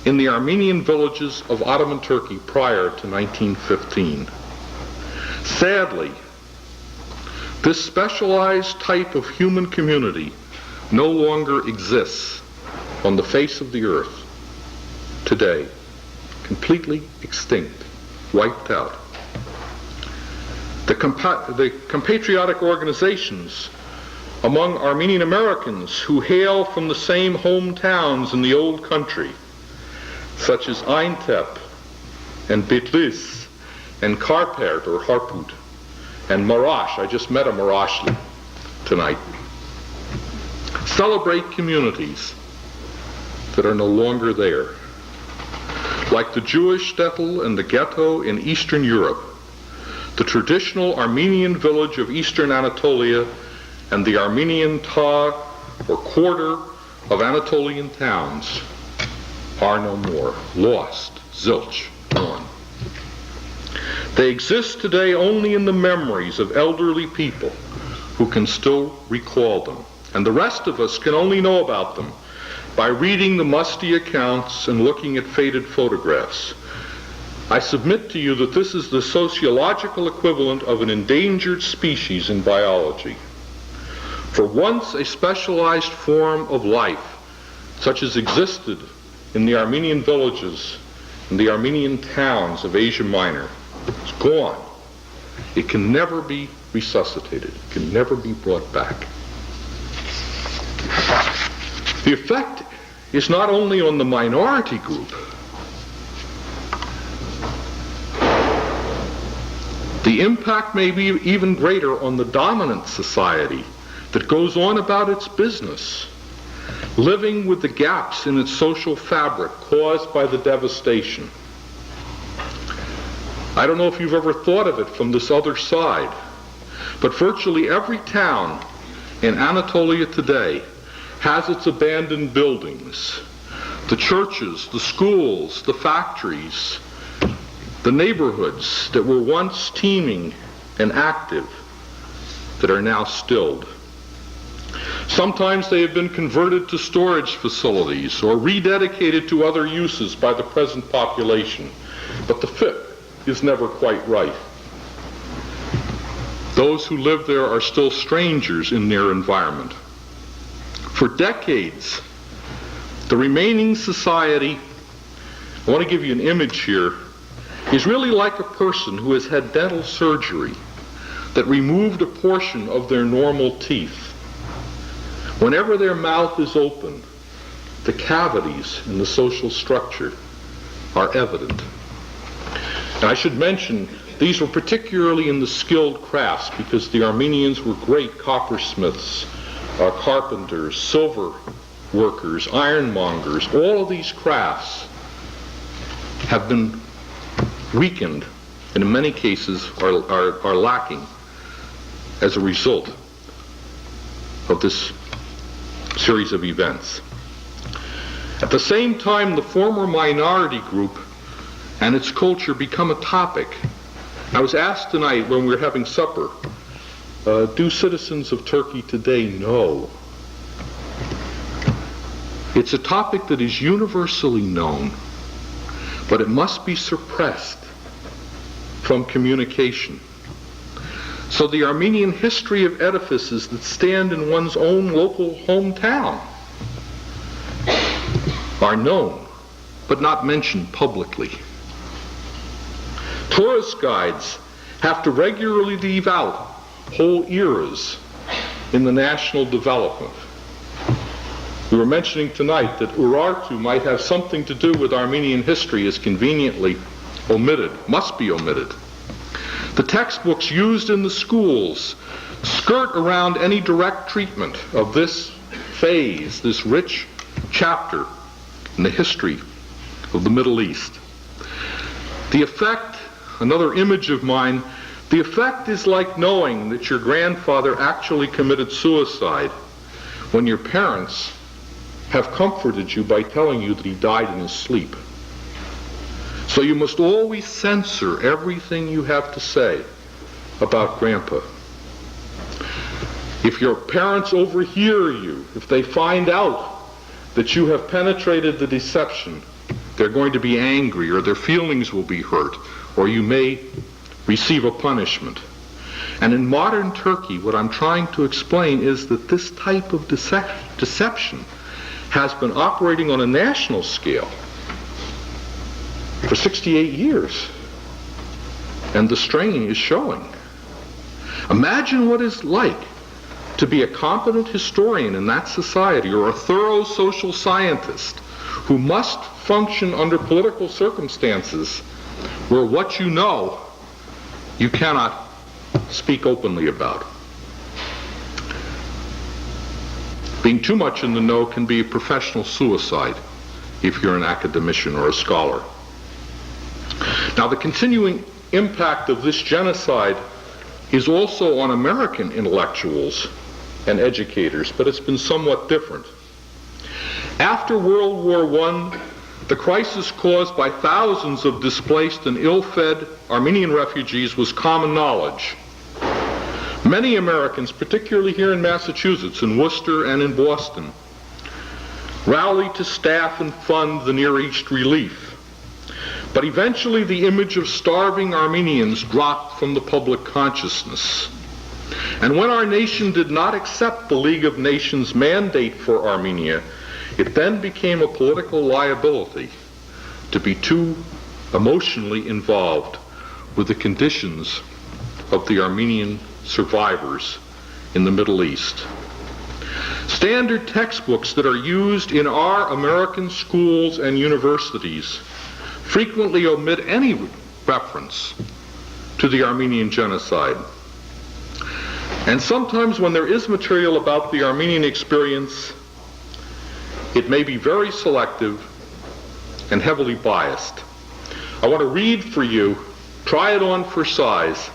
in the Armenian villages of Ottoman Turkey prior to 1915. Sadly, this specialized type of human community no longer exists on the face of the earth today, completely extinct, wiped out. The compatriotic organizations among Armenian Americans who hail from the same hometowns in the old country, such as Aintab and Bitlis and Karpert or Harput and Marash. I just met a Marashli tonight. Celebrate communities that are no longer there. Like the Jewish shtetl and the ghetto in Eastern Europe, the traditional Armenian village of Eastern Anatolia and the Armenian Tag, or quarter of Anatolian towns, are no more. Lost, zilch, gone. They exist today only in the memories of elderly people who can still recall them. And the rest of us can only know about them by reading the musty accounts and looking at faded photographs. I submit to you that this is the sociological equivalent of an endangered species in biology. For once a specialized form of life, such as existed in the Armenian villages and the Armenian towns of Asia Minor, is gone. It can never be resuscitated. It can never be brought back. The effect is not only on the minority group. The impact may be even greater on the dominant society that goes on about its business, living with the gaps in its social fabric caused by the devastation. I don't know if you've ever thought of it from this other side, but virtually every town in Anatolia today has its abandoned buildings, the churches, the schools, the factories, the neighborhoods that were once teeming and active that are now stilled. Sometimes they have been converted to storage facilities or rededicated to other uses by the present population, but the fit is never quite right. Those who live there are still strangers in their environment. For decades, the remaining society, I want to give you an image here, is really like a person who has had dental surgery that removed a portion of their normal teeth. Whenever their mouth is open, the cavities in the social structure are evident. And I should mention, these were particularly in the skilled crafts because the Armenians were great coppersmiths, carpenters, silver workers, ironmongers. All of these crafts have been weakened and in many cases are lacking as a result of this series of events. At the same time, the former minority group and its culture become a topic. I was asked tonight when we were having supper, do citizens of Turkey today know? It's a topic that is universally known, but it must be suppressed from communication. So the Armenian history of edifices that stand in one's own local hometown are known, but not mentioned publicly. Tourist guides have to regularly leave out whole eras in the national development. We were mentioning tonight that Urartu might have something to do with Armenian history is conveniently omitted, must be omitted. The textbooks used in the schools skirt around any direct treatment of this phase, this rich chapter in the history of the Middle East. The effect, another image of mine, the effect is like knowing that your grandfather actually committed suicide when your parents have comforted you by telling you that he died in his sleep. So you must always censor everything you have to say about Grandpa. If your parents overhear you, if they find out that you have penetrated the deception, they're going to be angry, or their feelings will be hurt, or you may receive a punishment. And in modern Turkey, what I'm trying to explain is that this type of deception has been operating on a national scale for 68 years. And the strain is showing. Imagine what it's like to be a competent historian in that society, or a thorough social scientist who must function under political circumstances where what you know you cannot speak openly about. Being too much in the know can be a professional suicide if you're an academician or a scholar. Now, the continuing impact of this genocide is also on American intellectuals and educators, but it's been somewhat different. After World War I, the crisis caused by thousands of displaced and ill-fed Armenian refugees was common knowledge. Many Americans, particularly here in Massachusetts, in Worcester and in Boston, rallied to staff and fund the Near East relief. But eventually the image of starving Armenians dropped from the public consciousness. And when our nation did not accept the League of Nations mandate for Armenia, it then became a political liability to be too emotionally involved with the conditions of the Armenian survivors in the Middle East. Standard textbooks that are used in our American schools and universities frequently omit any reference to the Armenian genocide. And sometimes when there is material about the Armenian experience, it may be very selective and heavily biased. I want to read for you, try it on for size,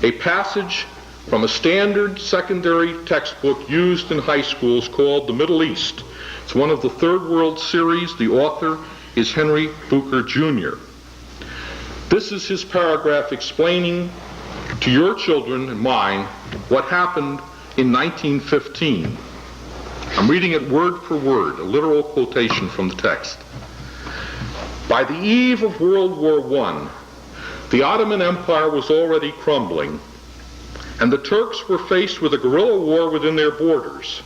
a passage from a standard secondary textbook used in high schools called The Middle East. It's one of the Third World series. The author is Henry Bucher Jr. This is his paragraph explaining to your children and mine what happened in 1915. I'm reading it word for word, a literal quotation from the text. By the eve of World War I, the Ottoman Empire was already crumbling, and the Turks were faced with a guerrilla war within their borders.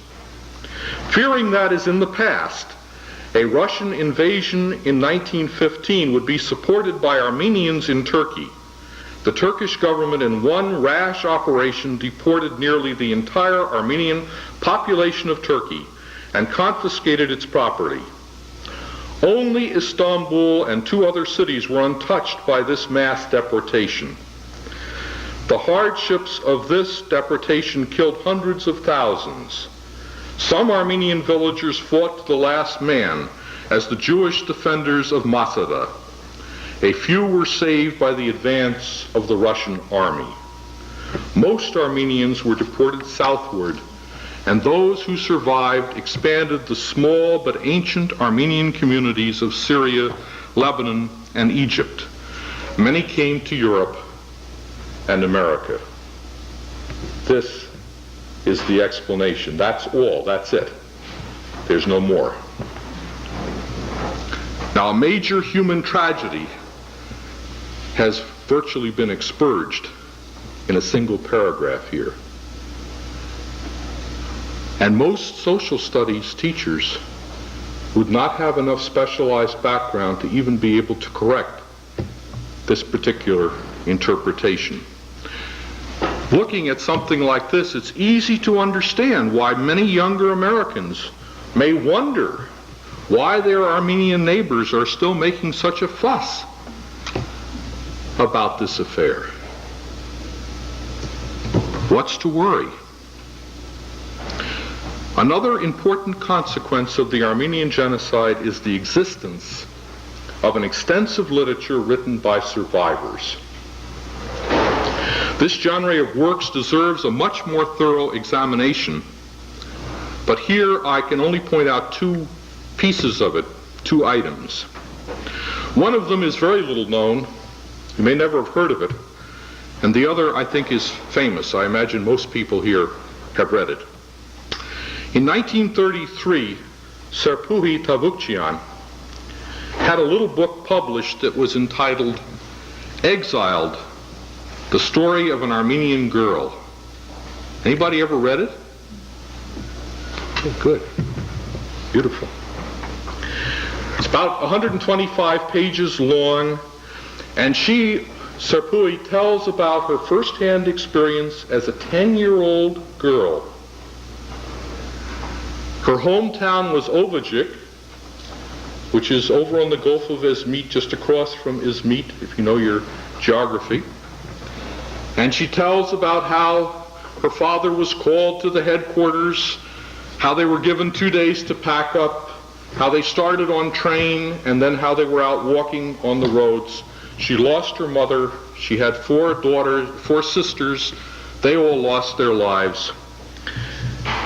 Fearing that, as in the past, a Russian invasion in 1915 would be supported by Armenians in Turkey, the Turkish government in one rash operation deported nearly the entire Armenian population of Turkey and confiscated its property. Only Istanbul and 2 other cities were untouched by this mass deportation. The hardships of this deportation killed hundreds of thousands. Some Armenian villagers fought to the last man as the Jewish defenders of Masada. A few were saved by the advance of the Russian army. Most Armenians were deported southward, and those who survived expanded the small but ancient Armenian communities of Syria, Lebanon, and Egypt. Many came to Europe and America. This is the explanation. That's all. That's it. There's no more. Now, a major human tragedy has virtually been expurged in a single paragraph here. And most social studies teachers would not have enough specialized background to even be able to correct this particular interpretation. Looking at something like this, it's easy to understand why many younger Americans may wonder why their Armenian neighbors are still making such a fuss about this affair. What's to worry? Another important consequence of the Armenian genocide is the existence of an extensive literature written by survivors. This genre of works deserves a much more thorough examination, but here I can only point out two pieces of it, two items. One of them is very little known. You may never have heard of it. And the other, I think, is famous. I imagine most people here have read it. In 1933, Serpuhi Tavukchian had a little book published that was entitled Exiled, The Story of an Armenian Girl. Anybody ever read it? Oh, good. Beautiful. It's about 125 pages long, and Serpuhi tells about her first-hand experience as a 10-year-old girl. Her hometown was Ovajik, which is over on the Gulf of Izmit, just across from Izmit, if you know your geography. And she tells about how her father was called to the headquarters, how they were given 2 days to pack up, how they started on train, and then how they were out walking on the roads. She lost her mother. She had 4 sisters. They all lost their lives.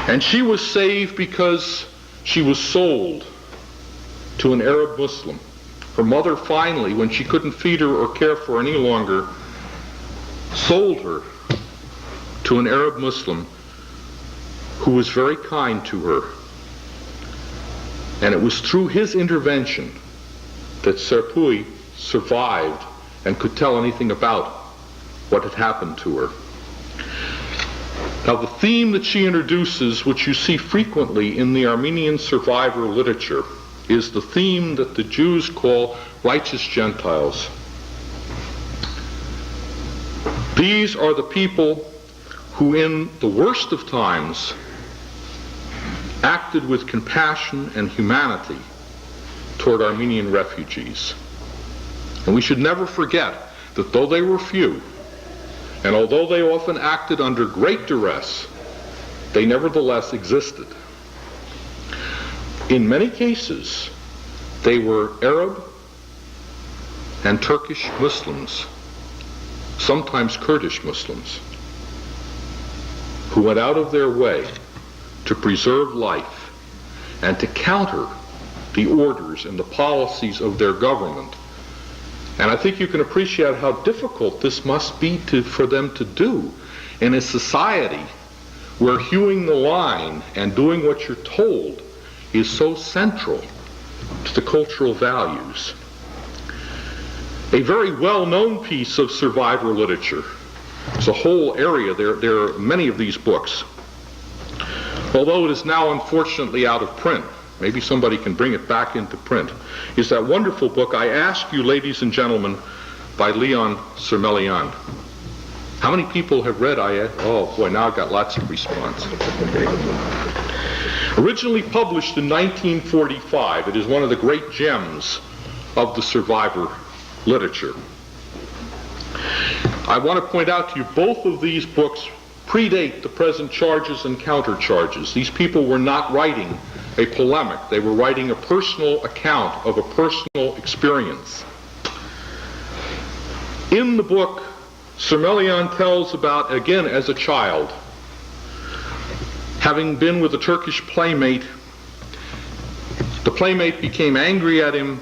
And she was saved because she was sold to an Arab Muslim. Her mother finally, when she couldn't feed her or care for her any longer, sold her to an Arab Muslim who was very kind to her. And it was through his intervention that Serpuhi survived and could tell anything about what had happened to her. Now, the theme that she introduces, which you see frequently in the Armenian survivor literature, is the theme that the Jews call righteous Gentiles. These are the people who, in the worst of times, acted with compassion and humanity toward Armenian refugees. And we should never forget that though they were few, and although they often acted under great duress, they nevertheless existed. In many cases, they were Arab and Turkish Muslims, sometimes Kurdish Muslims, who went out of their way to preserve life and to counter the orders and the policies of their government. And I think you can appreciate how difficult this must be for them to do in a society where hewing the line and doing what you're told is so central to the cultural values. A very well-known piece of survivor literature. It's a whole area. There are many of these books. Although it is now unfortunately out of print, maybe somebody can bring it back into print, is that wonderful book, I Ask You, Ladies and Gentlemen, by Leon Sermelian. How many people have read Oh boy, now I've got lots of response. Originally published in 1945, it is one of the great gems of the survivor literature. I want to point out to you, both of these books predate the present charges and countercharges. These people were not writing a polemic. They were writing a personal account of a personal experience. In the book, Sermelian tells about, again as a child, having been with a Turkish playmate. The playmate became angry at him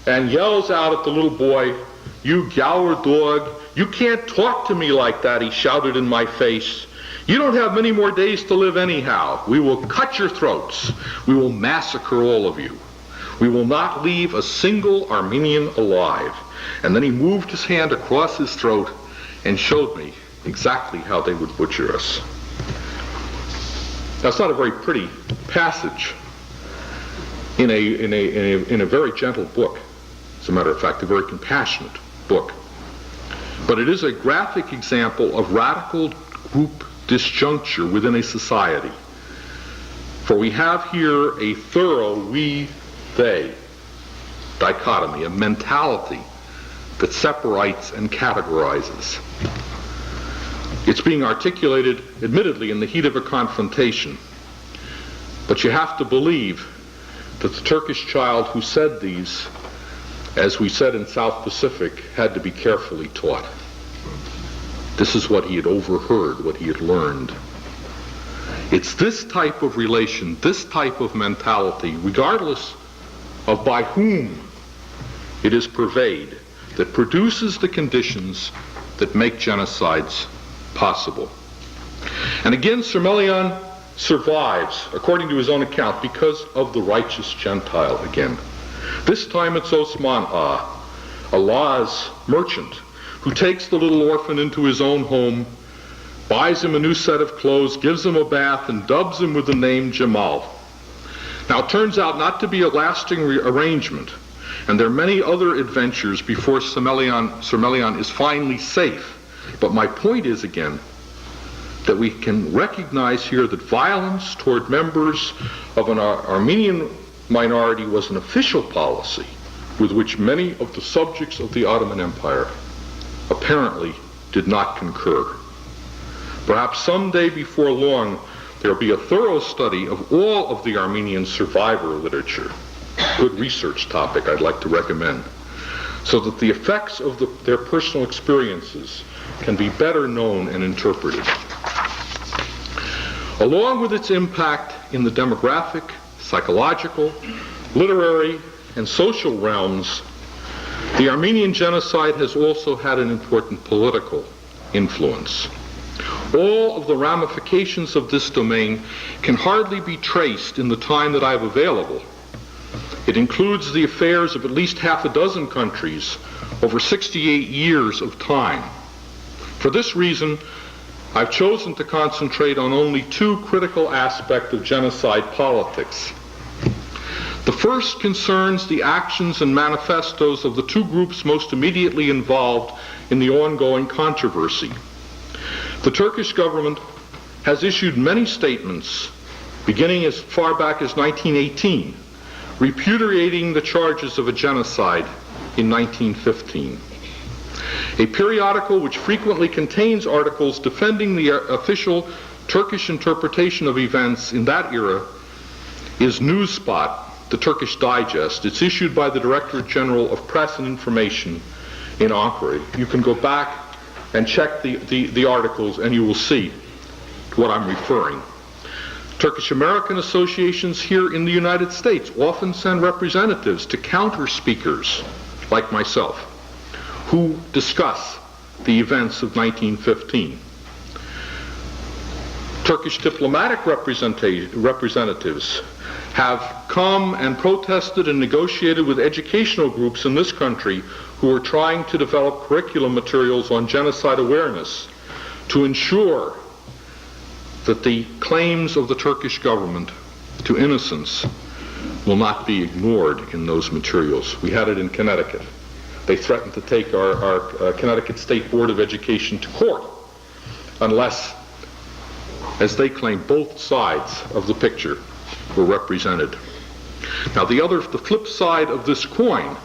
and yells out at the little boy, "You Gower dog, you can't talk to me like that," he shouted in my face. "You don't have many more days to live anyhow. We will cut your throats. We will massacre all of you. We will not leave a single Armenian alive." And then he moved his hand across his throat and showed me exactly how they would butcher us. Now, it's not a very pretty passage in a very gentle book. As a matter of fact, a very compassionate book. But it is a graphic example of radical group disjuncture within a society. For we have here a thorough we-they dichotomy, a mentality that separates and categorizes. It's being articulated, admittedly, in the heat of a confrontation. But you have to believe that the Turkish child who said these, as we said in South Pacific, had to be carefully taught. This is what he had overheard, what he had learned. It's this type of relation, this type of mentality, regardless of by whom it is purveyed, that produces the conditions that make genocides possible. And again, Sermelian survives, according to his own account, because of the righteous Gentile again. This time it's Osman Ağa, a Laz merchant, who takes the little orphan into his own home, buys him a new set of clothes, gives him a bath, and dubs him with the name Jamal. Now it turns out not to be a lasting arrangement, and there are many other adventures before Sermelian is finally safe. But my point is, again, that we can recognize here that violence toward members of an Armenian minority was an official policy with which many of the subjects of the Ottoman Empire apparently did not concur. Perhaps someday before long, there will be a thorough study of all of the Armenian survivor literature. Good research topic I'd like to recommend, so that the effects of their personal experiences can be better known and interpreted. Along with its impact in the demographic, psychological, literary, and social realms, the Armenian genocide has also had an important political influence. All of the ramifications of this domain can hardly be traced in the time that I have available. It includes the affairs of at least half a dozen countries over 68 years of time. For this reason, I've chosen to concentrate on only two critical aspects of genocide politics. The first concerns the actions and manifestos of the two groups most immediately involved in the ongoing controversy. The Turkish government has issued many statements, beginning as far back as 1918, repudiating the charges of a genocide in 1915. A periodical which frequently contains articles defending the official Turkish interpretation of events in that era is Newspot, the Turkish Digest. It's issued by the Directorate General of Press and Information in Ankara. You can go back and check the articles and you will see what I'm referring. Turkish American associations here in the United States often send representatives to counter speakers like myself who discuss the events of 1915. Turkish diplomatic representatives have come and protested and negotiated with educational groups in this country who are trying to develop curriculum materials on genocide awareness to ensure that the claims of the Turkish government to innocence will not be ignored in those materials. We had it in Connecticut. They threatened to take our Connecticut State Board of Education to court unless, as they claim, both sides of the picture were represented. Now the flip side of this coin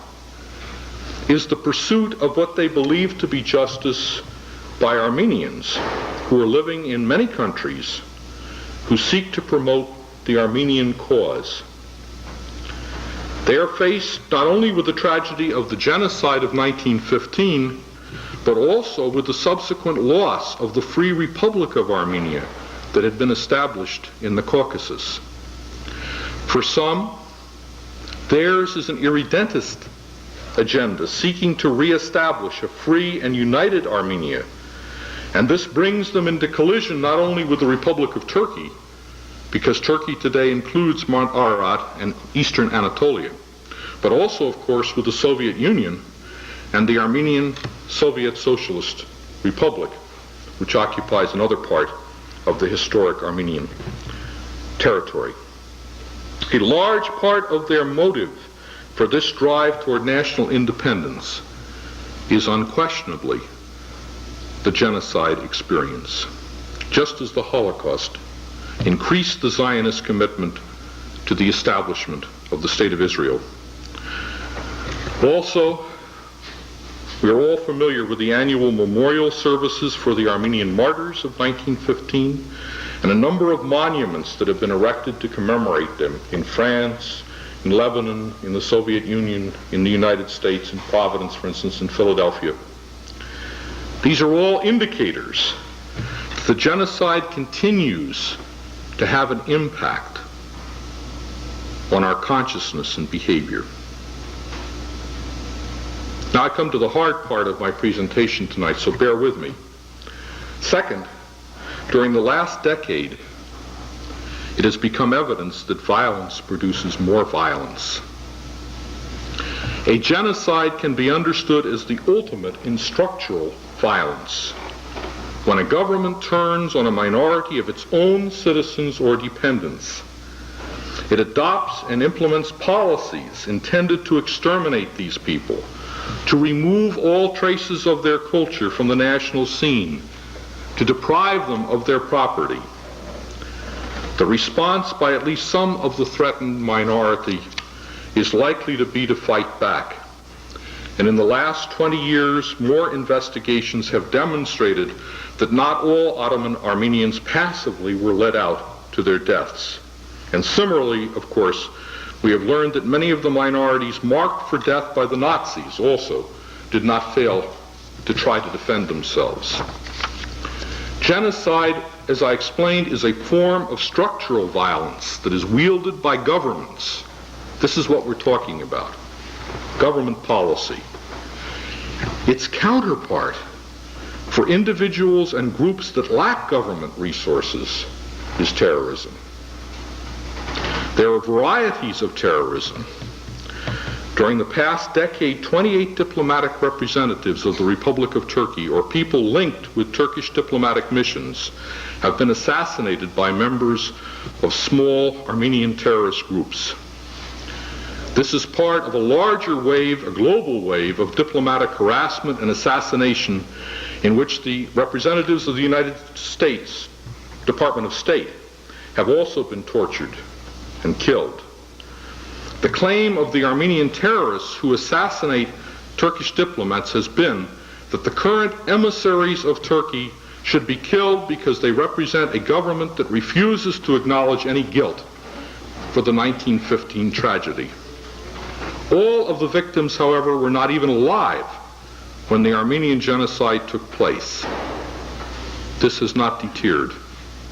is the pursuit of what they believe to be justice by Armenians who are living in many countries who seek to promote the Armenian cause. They are faced not only with the tragedy of the genocide of 1915, but also with the subsequent loss of the Free Republic of Armenia that had been established in the Caucasus. For some, theirs is an irredentist agenda seeking to reestablish a free and united Armenia, and this brings them into collision not only with the Republic of Turkey, because Turkey today includes Mount Ararat and eastern Anatolia, but also, of course, with the Soviet Union and the Armenian Soviet Socialist Republic, which occupies another part of the historic Armenian territory. A large part of their motive for this drive toward national independence is unquestionably the genocide experience. just as the Holocaust increased the Zionist commitment to the establishment of the State of Israel. Also, we are all familiar with the annual memorial services for the Armenian martyrs of 1915 and a number of monuments that have been erected to commemorate them in France, in Lebanon, in the Soviet Union, in the United States, in Providence, for instance, in Philadelphia. These are all indicators that the genocide continues to have an impact on our consciousness and behavior. Now I come to the hard part of my presentation tonight, so bear with me. Second, during the last decade, it has become evidence that violence produces more violence. A genocide can be understood as the ultimate in structural violence. When a government turns on a minority of its own citizens or dependents, it adopts and implements policies intended to exterminate these people, to remove all traces of their culture from the national scene, to deprive them of their property. The response by at least some of the threatened minority is likely to be to fight back. And in the last 20 years, more investigations have demonstrated that not all Ottoman Armenians passively were led out to their deaths. And similarly, of course, we have learned that many of the minorities marked for death by the Nazis also did not fail to try to defend themselves. Genocide, as I explained, is a form of structural violence that is wielded by governments. This is what we're talking about. Government policy. Its counterpart for individuals and groups that lack government resources is terrorism. There are varieties of terrorism. During the past decade, 28 diplomatic representatives of the Republic of Turkey, or people linked with Turkish diplomatic missions, have been assassinated by members of small Armenian terrorist groups. This is part of a larger wave, a global wave, of diplomatic harassment and assassination in which the representatives of the United States Department of State have also been tortured and killed. The claim of the Armenian terrorists who assassinate Turkish diplomats has been that the current emissaries of Turkey should be killed because they represent a government that refuses to acknowledge any guilt for the 1915 tragedy. All of the victims, however, were not even alive when the Armenian genocide took place. This has not deterred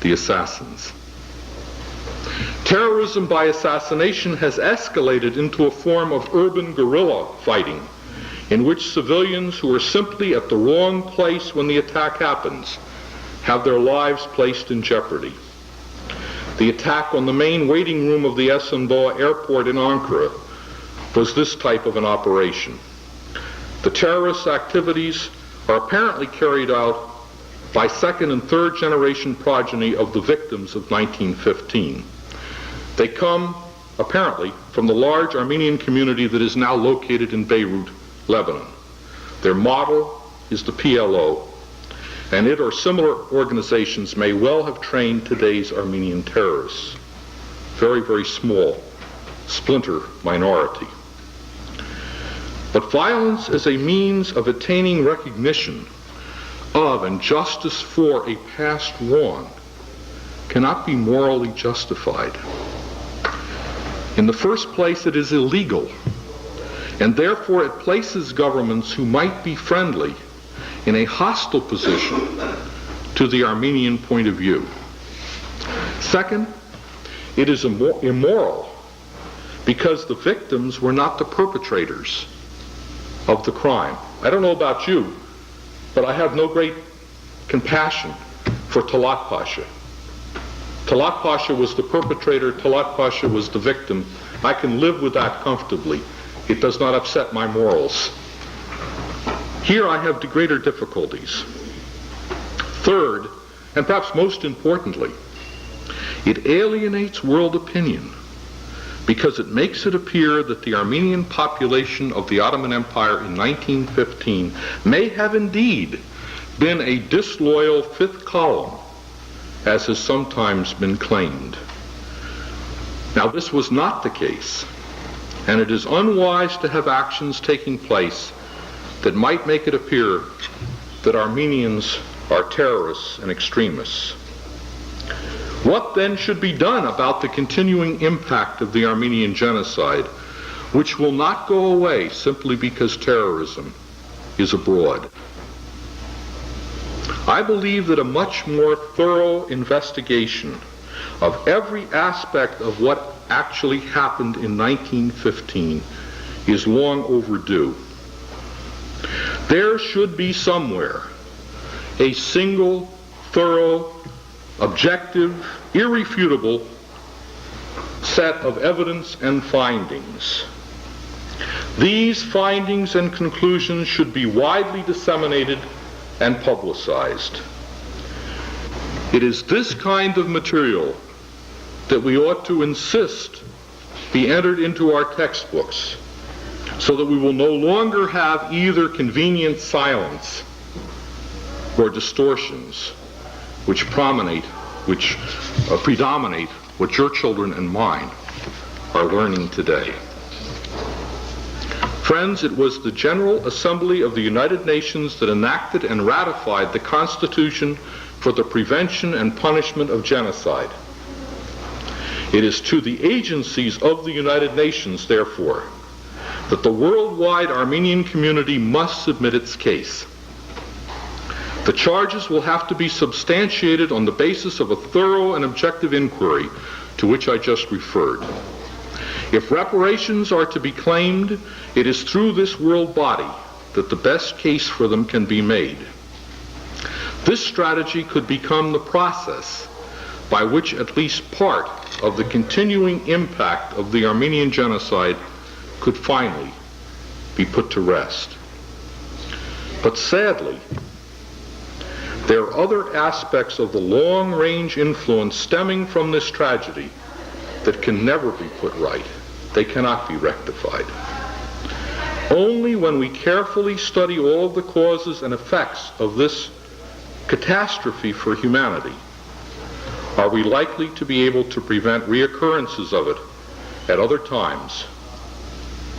the assassins. Terrorism by assassination has escalated into a form of urban guerrilla fighting, in which civilians who are simply at the wrong place when the attack happens have their lives placed in jeopardy. The attack on the main waiting room of the Esenboğa airport in Ankara was this type of an operation. The terrorist activities are apparently carried out by second and third generation progeny of the victims of 1915. They come, apparently, from the large Armenian community that is now located in Beirut, Lebanon. Their model is the PLO, and it or similar organizations may well have trained today's Armenian terrorists. Very, very small, splinter minority. But violence as a means of attaining recognition of and justice for a past wrong cannot be morally justified. In the first place, it is illegal, and therefore it places governments who might be friendly in a hostile position to the Armenian point of view. Second, it is immoral because the victims were not the perpetrators of the crime. I don't know about you, but I have no great compassion for Talat Pasha. Talat Pasha was the perpetrator, Talat Pasha was the victim. I can live with that comfortably. It does not upset my morals. Here I have the greater difficulties. Third, and perhaps most importantly, it alienates world opinion because it makes it appear that the Armenian population of the Ottoman Empire in 1915 may have indeed been a disloyal fifth column as has sometimes been claimed. Now, this was not the case, and it is unwise to have actions taking place that might make it appear that Armenians are terrorists and extremists. What then should be done about the continuing impact of the Armenian genocide, which will not go away simply because terrorism is abroad? I believe that a much more thorough investigation of every aspect of what actually happened in 1915 is long overdue. There should be somewhere a single, thorough, objective, irrefutable set of evidence and findings. These findings and conclusions should be widely disseminated and publicized. It is this kind of material that we ought to insist be entered into our textbooks, so that we will no longer have either convenient silence or distortions which predominate what your children and mine are learning today. Friends, it was the General Assembly of the United Nations that enacted and ratified the Constitution for the Prevention and Punishment of Genocide. It is to the agencies of the United Nations, therefore, that the worldwide Armenian community must submit its case. The charges will have to be substantiated on the basis of a thorough and objective inquiry to which I just referred. If reparations are to be claimed, it is through this world body that the best case for them can be made. This strategy could become the process by which at least part of the continuing impact of the Armenian genocide could finally be put to rest. But sadly, there are other aspects of the long-range influence stemming from this tragedy that can never be put right. They cannot be rectified. Only when we carefully study all of the causes and effects of this catastrophe for humanity are we likely to be able to prevent reoccurrences of it at other times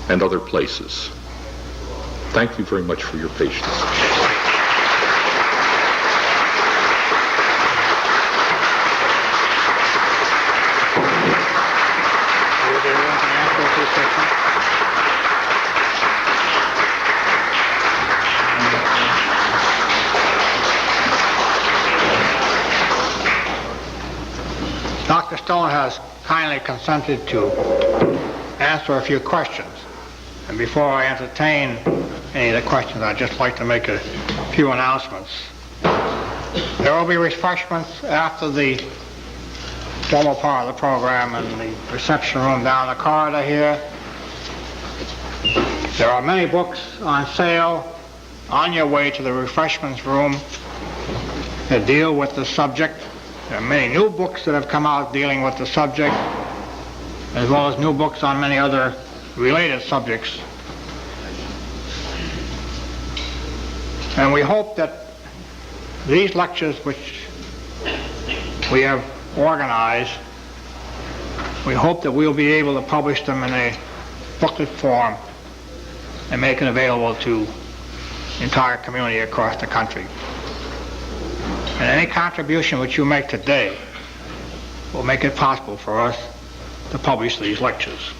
and other places. Thank you very much for your patience. Dr. Stone has kindly consented to answer a few questions. And before I entertain any of the questions, I'd just like to make a few announcements. There will be refreshments after the formal part of the program in the reception room down the corridor here. There are many books on sale on your way to the refreshments room that deal with the subject. There are many new books that have come out dealing with the subject, as well as new books on many other related subjects. And we hope that these lectures which we have organized, we hope that we'll be able to publish them in a booklet form and make it available to the entire community across the country. And any contribution which you make today will make it possible for us to publish these lectures.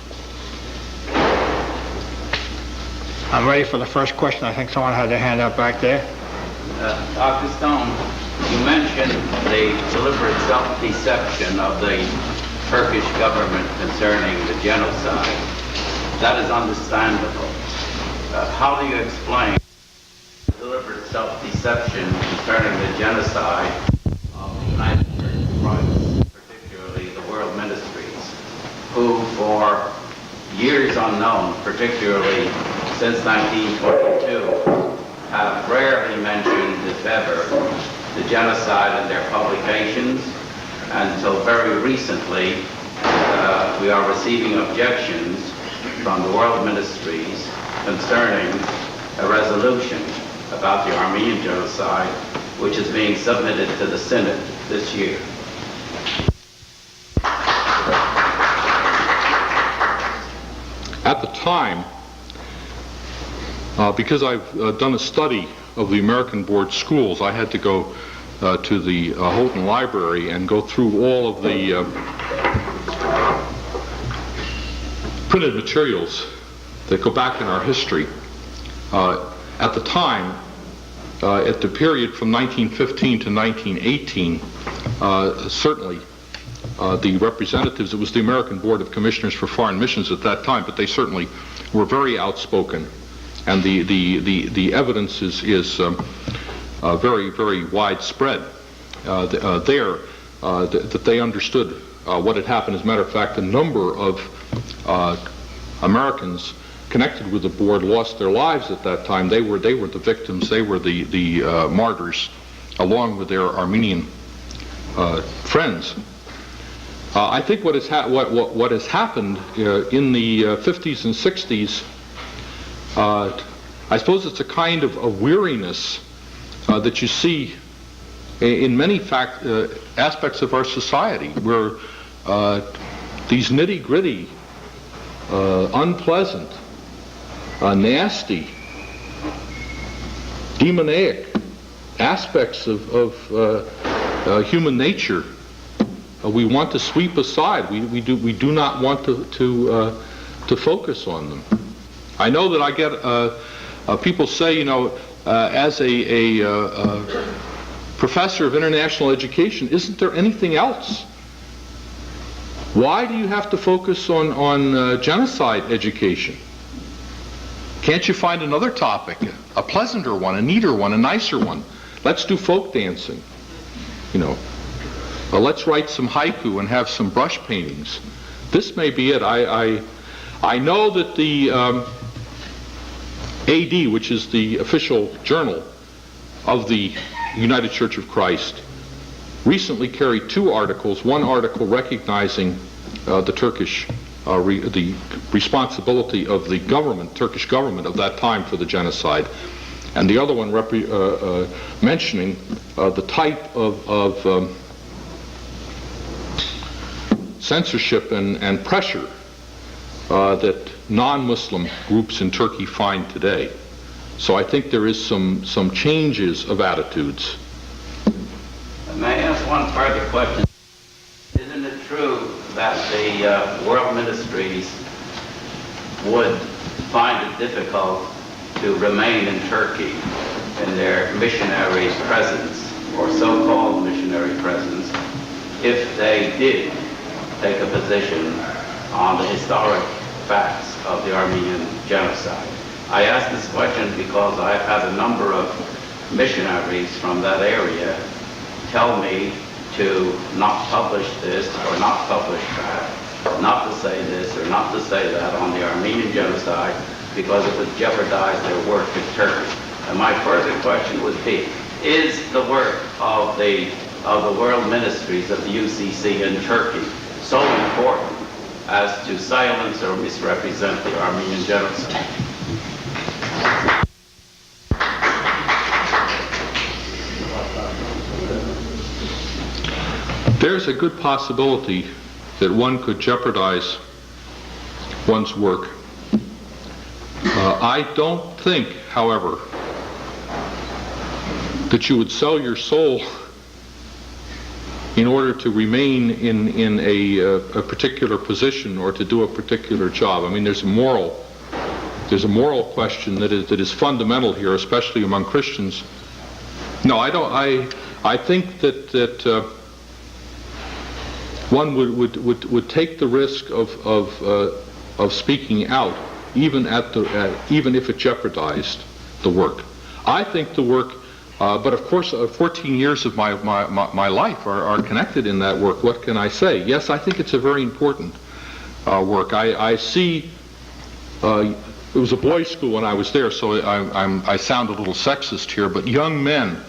I'm ready for the first question. I think someone had their hand up back there. Dr. Stone, you mentioned the deliberate self-deception of the Turkish government concerning the genocide. That is understandable. How do you explain deliberate self-deception concerning the genocide of the United Church of Christ, particularly the World Ministries, who for years unknown, particularly since 1922, have rarely mentioned, if ever, the genocide in their publications, until very recently we are receiving objections from the World Ministries concerning a resolution about the Armenian genocide, which is being submitted to the Synod this year. at the time, because I've done a study of the American Board schools, I had to go to the Houghton Library and go through all of the printed materials that go back in our history. At the time, at the period from 1915 to 1918, certainly the representatives, it was the American Board of Commissioners for Foreign Missions at that time, but they certainly were very outspoken, and the evidence is very, very widespread that they understood what had happened. As a matter of fact, a number of Americans connected with the board lost their lives at that time. They were the victims. They were the martyrs, along with their Armenian friends. I think what has happened in the 50s and 60s, I suppose it's a kind of weariness that you see in many aspects of our society, where these nitty-gritty, unpleasant, nasty, demoniac aspects of human nature we want to sweep aside. We do not want to focus on them. I know that I get people say, you know, as a professor of international education, isn't there anything else? Why do you have to focus on genocide education? Can't you find another topic, a pleasanter one, a neater one, a nicer one? Let's do folk dancing, you know. Let's write some haiku and have some brush paintings. This may be it. I know that the AD, which is the official journal of the United Church of Christ, recently carried two articles. One article recognizing the Turkish, the responsibility of the government, Turkish government of that time for the genocide, and the other one mentioning the type of censorship and pressure that non-Muslim groups in Turkey find today. So I think there is some changes of attitudes. May I ask one further question? Isn't it true that the world ministries would find it difficult to remain in Turkey in their missionary presence, or so-called missionary presence, if they did take a position on the historic facts of the Armenian genocide? I ask this question because I've had a number of missionaries from that area tell me to not publish this or not publish that, not to say this or not to say that on the Armenian genocide, because it would jeopardize their work in Turkey. And my further question would be, is the work of the world ministries of the UCC in Turkey so important as to silence or misrepresent the Armenian genocide? There's a good possibility that one could jeopardize one's work. I don't think, however, that you would sell your soul in order to remain in a particular position or to do a particular job. I mean, there's a moral question that is fundamental here, especially among Christians. No, I don't. I think that one would take the risk of speaking out, even if it jeopardized the work. I think the work. But of course, 14 years of my life are connected in that work. What can I say? Yes, I think it's a very important work. I see. It was a boys' school when I was there, so I sound a little sexist here. But young men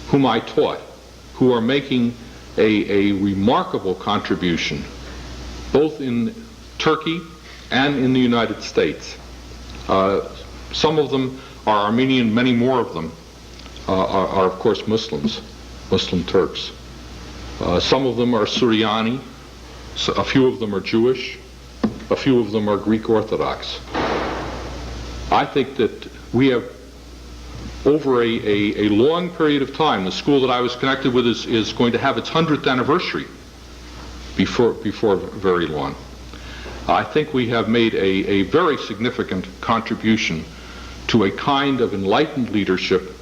whom I taught, who are making a remarkable contribution, both in Turkey and in the United States. Some of them are Armenian. Many more of them are of course Muslims, Muslim Turks. Some of them are Suryani, a few of them are Jewish, a few of them are Greek Orthodox. I think that we have, over a long period of time, the school that I was connected with is going to have its 100th anniversary before very long. I think we have made a very significant contribution to a kind of enlightened leadership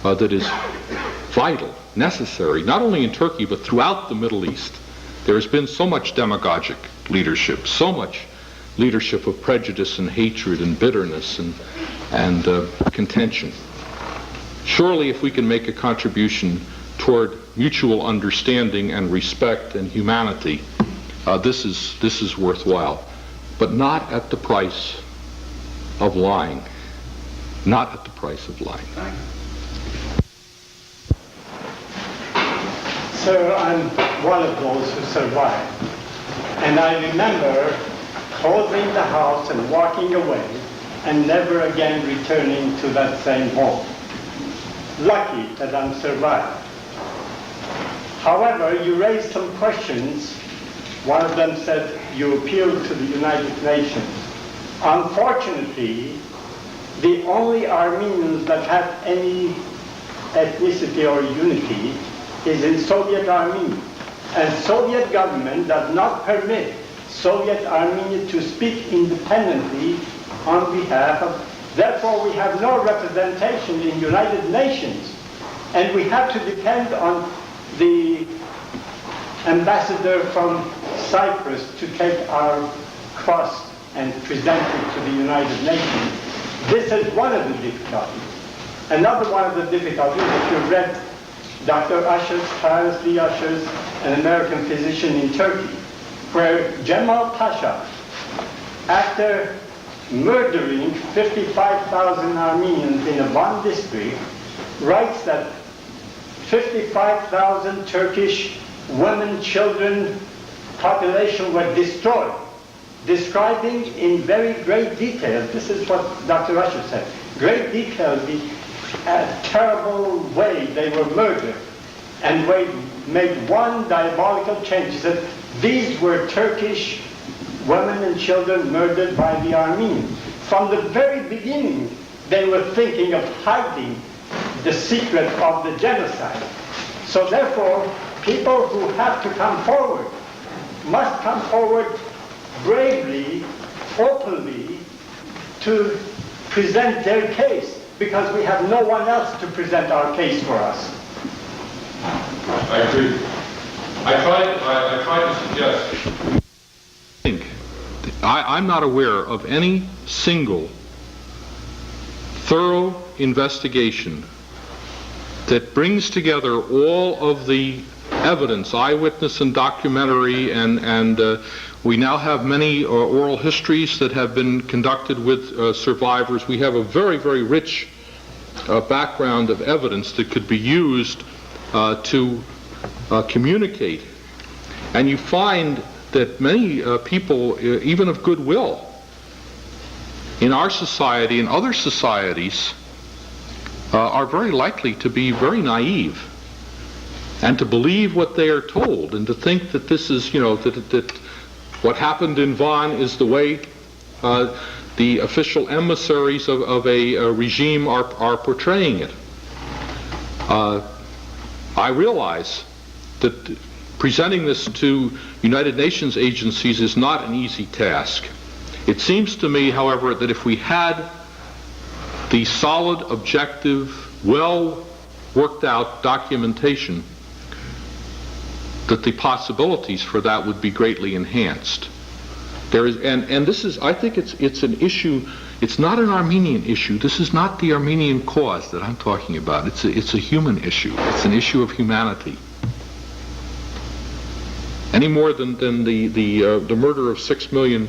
that is vital, necessary, not only in Turkey, but throughout the Middle East. There has been so much demagogic leadership, so much leadership of prejudice and hatred and bitterness and contention. Surely if we can make a contribution toward mutual understanding and respect and humanity, this is worthwhile, but not at the price of lying. Not at the price of lying. Sir, I'm one of those who survived. And I remember closing the house and walking away and never again returning to that same home. Lucky that I'm survived. However, you raised some questions. One of them said you appealed to the United Nations. Unfortunately, the only Armenians that have any ethnicity or unity is in Soviet Armenia. And Soviet government does not permit Soviet Armenia to speak independently on behalf of, therefore we have no representation in United Nations. And we have to depend on the ambassador from Cyprus to take our cross and present it to the United Nations. This is one of the difficulties. Another one of the difficulties, if you read Dr. Usher's, Clarence D. Usher's, an American physician in Turkey, where Cemal Pasha, after murdering 55,000 Armenians in a Van district, writes that 55,000 Turkish women, children, population were destroyed, describing in very great detail, this is what Dr. Usher said, great detail, the terrible way they were murdered, and made one diabolical change. He said, these were Turkish women and children murdered by the Armenians. From the very beginning, they were thinking of hiding the secret of the genocide. So therefore, people who have to come forward must come forward bravely, openly, to present their case, because we have no one else to present our case for us. I agree. I tried to suggest. I'm not aware of any single thorough investigation that brings together all of the evidence, eyewitness and documentary, and we now have many oral histories that have been conducted with survivors. We have a very, very rich background of evidence that could be used to communicate. And you find that many people, even of goodwill, in our society and other societies, are very likely to be very naive and to believe what they are told and to think that this is, that what happened in Van is the way the official emissaries of a regime are portraying it. I realize that presenting this to United Nations agencies is not an easy task. It seems to me, however, that if we had the solid, objective, well worked out documentation, that the possibilities for that would be greatly enhanced. There is, and this is, I think it's an issue. It's not an Armenian issue. This is not the Armenian cause that I'm talking about. It's a human issue. It's an issue of humanity. Any more than the murder of 6 million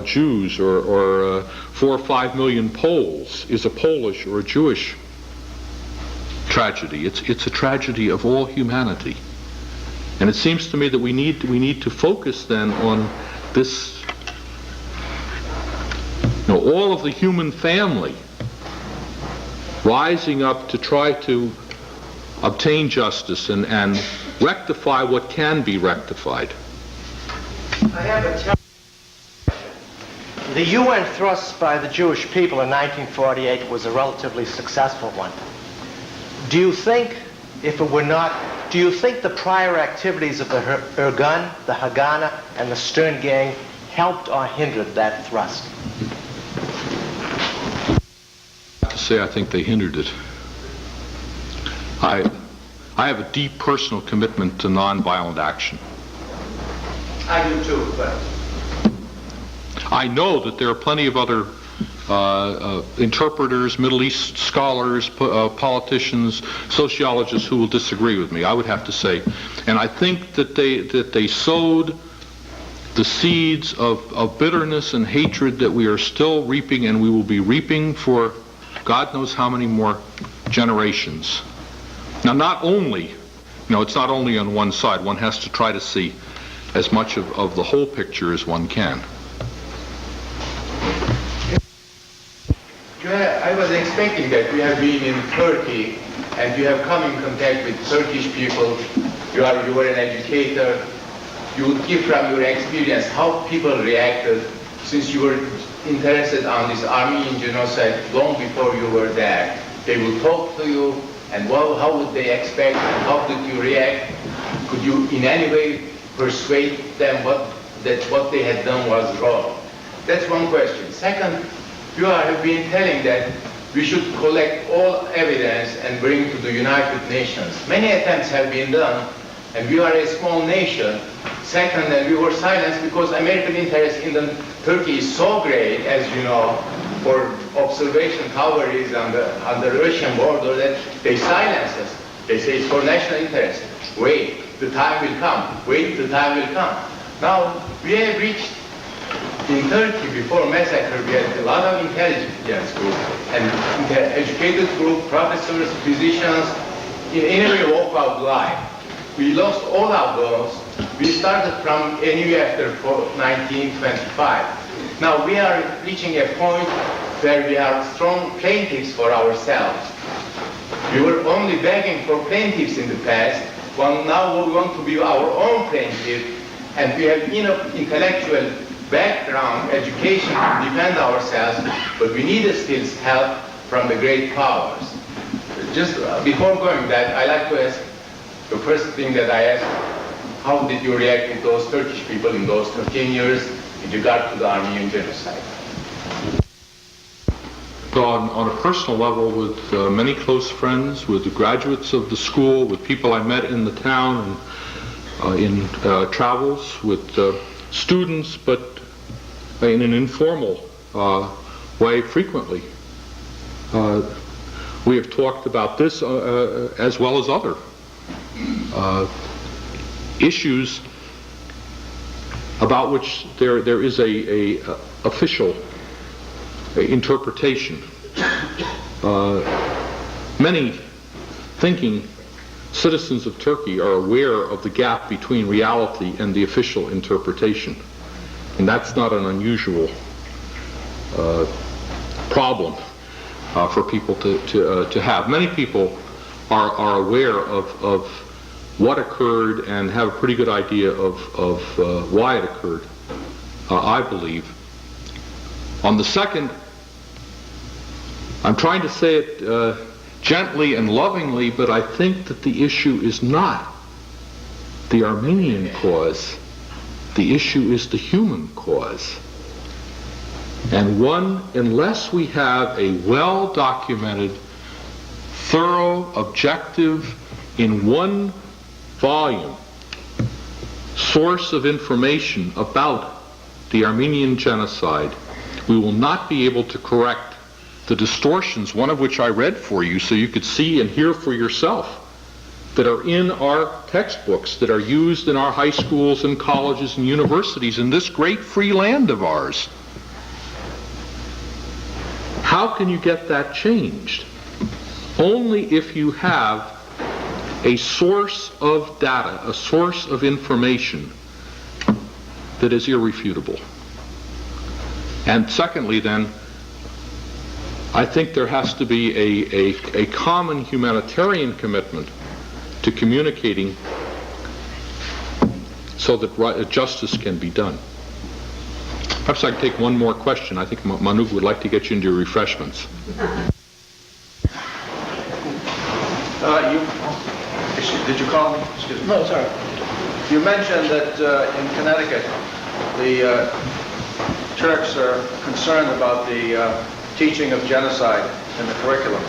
Jews or 4 or 5 million Poles is a Polish or a Jewish tragedy. It's a tragedy of all humanity. And it seems to me that we need to focus then on this, all of the human family rising up to try to obtain justice and rectify what can be rectified. I have a challenge. The UN thrust by the Jewish people in 1948 was a relatively successful one. Do you think, if it were not, do you think the prior activities of the Irgun, the Haganah, and the Stern Gang helped or hindered that thrust? I have to say I think they hindered it. I have a deep personal commitment to nonviolent action. I do too, but... I know that there are plenty of other interpreters, Middle East scholars, politicians, sociologists who will disagree with me, I would have to say. And I think that they sowed the seeds of bitterness and hatred that we are still reaping, and we will be reaping for God knows how many more generations. Now, not only, it's not only on one side. One has to try to see as much of the whole picture as one can. I was expecting that you have been in Turkey and you have come in contact with Turkish people. You were an educator. You would give from your experience how people reacted, since you were interested on this Armenian genocide long before you were there. They would talk to you, and how would they expect, and how did you react? Could you in any way persuade them that what they had done was wrong? That's one question. Second, you have been telling that we should collect all evidence and bring to the United Nations. Many attempts have been done, and we are a small nation. Second, and we were silenced because American interest in Turkey is so great, as you know, for observation towers on the Russian border, that they silence us. They say it's for national interest. Wait, the time will come. Wait, the time will come. Now, we have reached in Turkey before massacre, we had a lot of intelligence group and educated group, professors, physicians, in every walk of life. We lost all of those. We started from a new after 1925. Now we are reaching a point where we are strong plaintiffs for ourselves. We were only begging for plaintiffs in the past, well, now we want to be our own plaintiff, and we have enough intellectual background, education to defend ourselves, but we need still help from the great powers. Just before going that, I like to ask, the first thing that I asked, how did you react with those Turkish people in those 13 years in regard to the Armenian genocide? On a personal level, with many close friends, with the graduates of the school, with people I met in the town and in travels, with students, but in an informal way frequently. We have talked about this as well as other issues about which there is a official interpretation. Many thinking citizens of Turkey are aware of the gap between reality and the official interpretation. And that's not an unusual problem for people to have. Many people are aware of what occurred and have a pretty good idea of why it occurred, I believe. On the second, I'm trying to say it gently and lovingly, but I think that the issue is not the Armenian cause. The issue is the human cause. And unless we have a well-documented, thorough, objective, in one volume, source of information about the Armenian genocide, we will not be able to correct the distortions, one of which I read for you so you could see and hear for yourself, that are in our textbooks, that are used in our high schools and colleges and universities in this great free land of ours. How can you get that changed? Only if you have a source of data, a source of information that is irrefutable. And secondly, then, I think there has to be a common humanitarian commitment to communicating so that justice can be done. Perhaps I can take one more question. I think Manuk would like to get you into your refreshments. Did you call me? Excuse me. No, sorry. You mentioned that in Connecticut, the Turks are concerned about the teaching of genocide in the curriculum.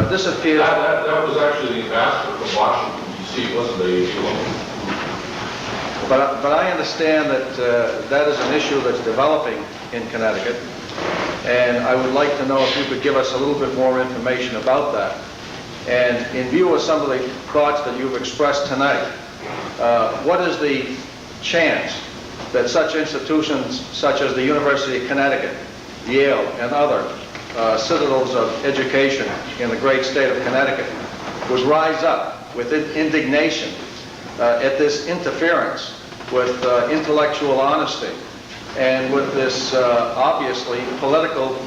This appears... That was actually the ambassador from Washington, D.C. It wasn't the But I understand that that is an issue that's developing in Connecticut, and I would like to know if you could give us a little bit more information about that. And in view of some of the thoughts that you've expressed tonight, what is the chance that such institutions such as the University of Connecticut, Yale, and other citadels of education in the great state of Connecticut would rise up with indignation at this interference with intellectual honesty and with this obviously political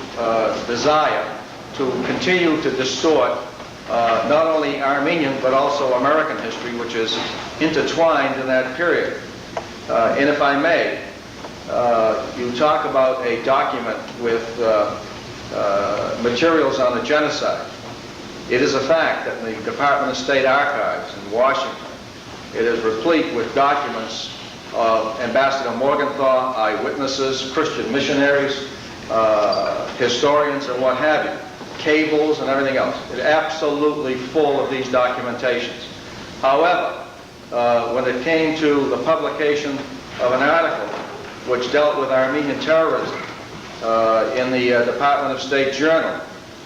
desire to continue to distort not only Armenian but also American history, which is intertwined in that period. And if I may, you talk about a document with materials on the genocide. It is a fact that in the Department of State Archives in Washington, it is replete with documents of Ambassador Morgenthau, eyewitnesses, Christian missionaries, historians, and what have you, cables and everything else. It's absolutely full of these documentations. However, when it came to the publication of an article which dealt with Armenian terrorism in the Department of State Journal,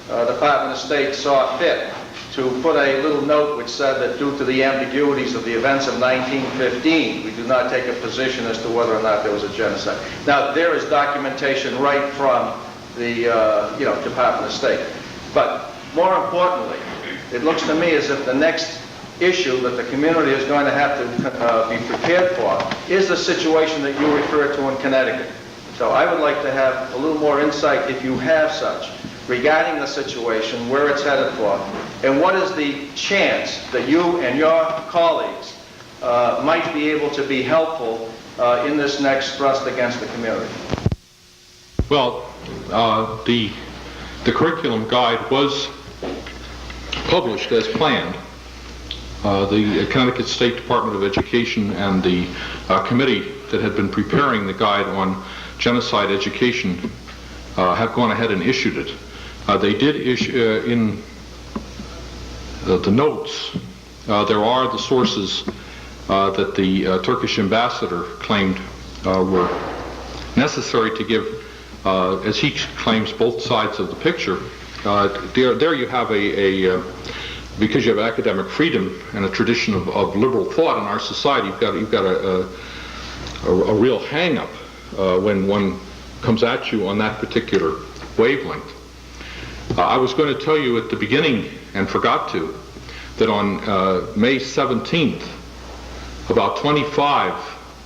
Department of State saw fit to put a little note which said that due to the ambiguities of the events of 1915, we do not take a position as to whether or not there was a genocide. Now, there is documentation right from the Department of State. But more importantly, it looks to me as if the next issue that the community is going to have to be prepared for is the situation that you refer to in Connecticut. So I would like to have a little more insight, if you have such, regarding the situation, where it's headed for, and what is the chance that you and your colleagues might be able to be helpful in this next thrust against the community. Well, the curriculum guide was published as planned. The Connecticut State Department of Education and the committee that had been preparing the guide on genocide education have gone ahead and issued it. They did issue in the notes, there are the sources that the Turkish ambassador claimed were necessary to give, as he claims, both sides of the picture. There you have because you have academic freedom and a tradition of liberal thought in our society, you've got a real hang-up when one comes at you on that particular wavelength. I was going to tell you at the beginning, and forgot to, that on May 17th, about 25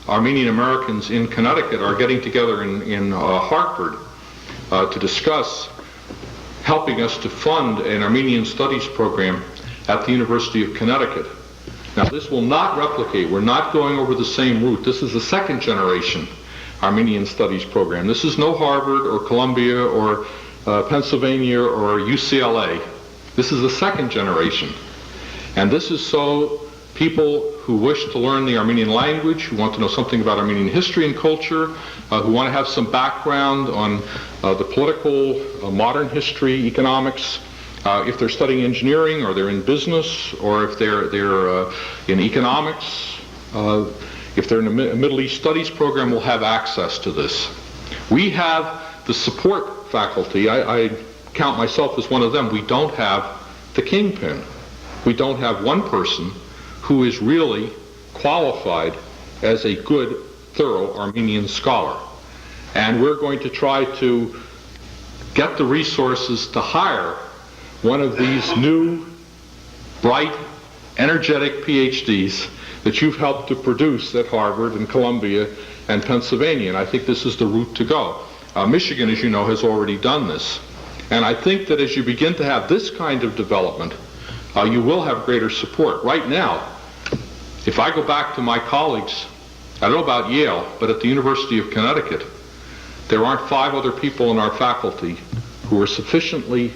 Armenian Americans in Connecticut are getting together in Hartford to discuss helping us to fund an Armenian studies program at the University of Connecticut. Now, this will not replicate. We're not going over the same route. This is a second generation Armenian studies program. This is no Harvard or Columbia or Pennsylvania or UCLA. This is the second generation. And this is so people who wish to learn the Armenian language, who want to know something about Armenian history and culture, who want to have some background on the political, modern history, economics, if they're studying engineering or they're in business, or if they're in economics, if they're in a Middle East studies program, will have access to this. We have the support faculty. I count myself as one of them. We don't have the kingpin. We don't have one person who is really qualified as a good, thorough Armenian scholar. And we're going to try to get the resources to hire one of these new, bright, energetic PhDs that you've helped to produce at Harvard and Columbia and Pennsylvania. And I think this is the route to go. Michigan, as you know, has already done this. And I think that as you begin to have this kind of development, you will have greater support. Right now, if I go back to my colleagues, I don't know about Yale, but at the University of Connecticut, there aren't 5 other people in our faculty who are sufficiently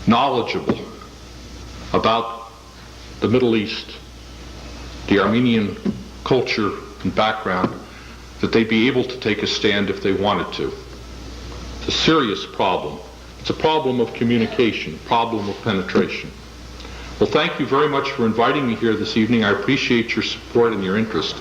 knowledgeable about the Middle East, the Armenian culture and background, that they'd be able to take a stand if they wanted to. It's a serious problem. It's a problem of communication, a problem of penetration. Well, thank you very much for inviting me here this evening. I appreciate your support and your interest.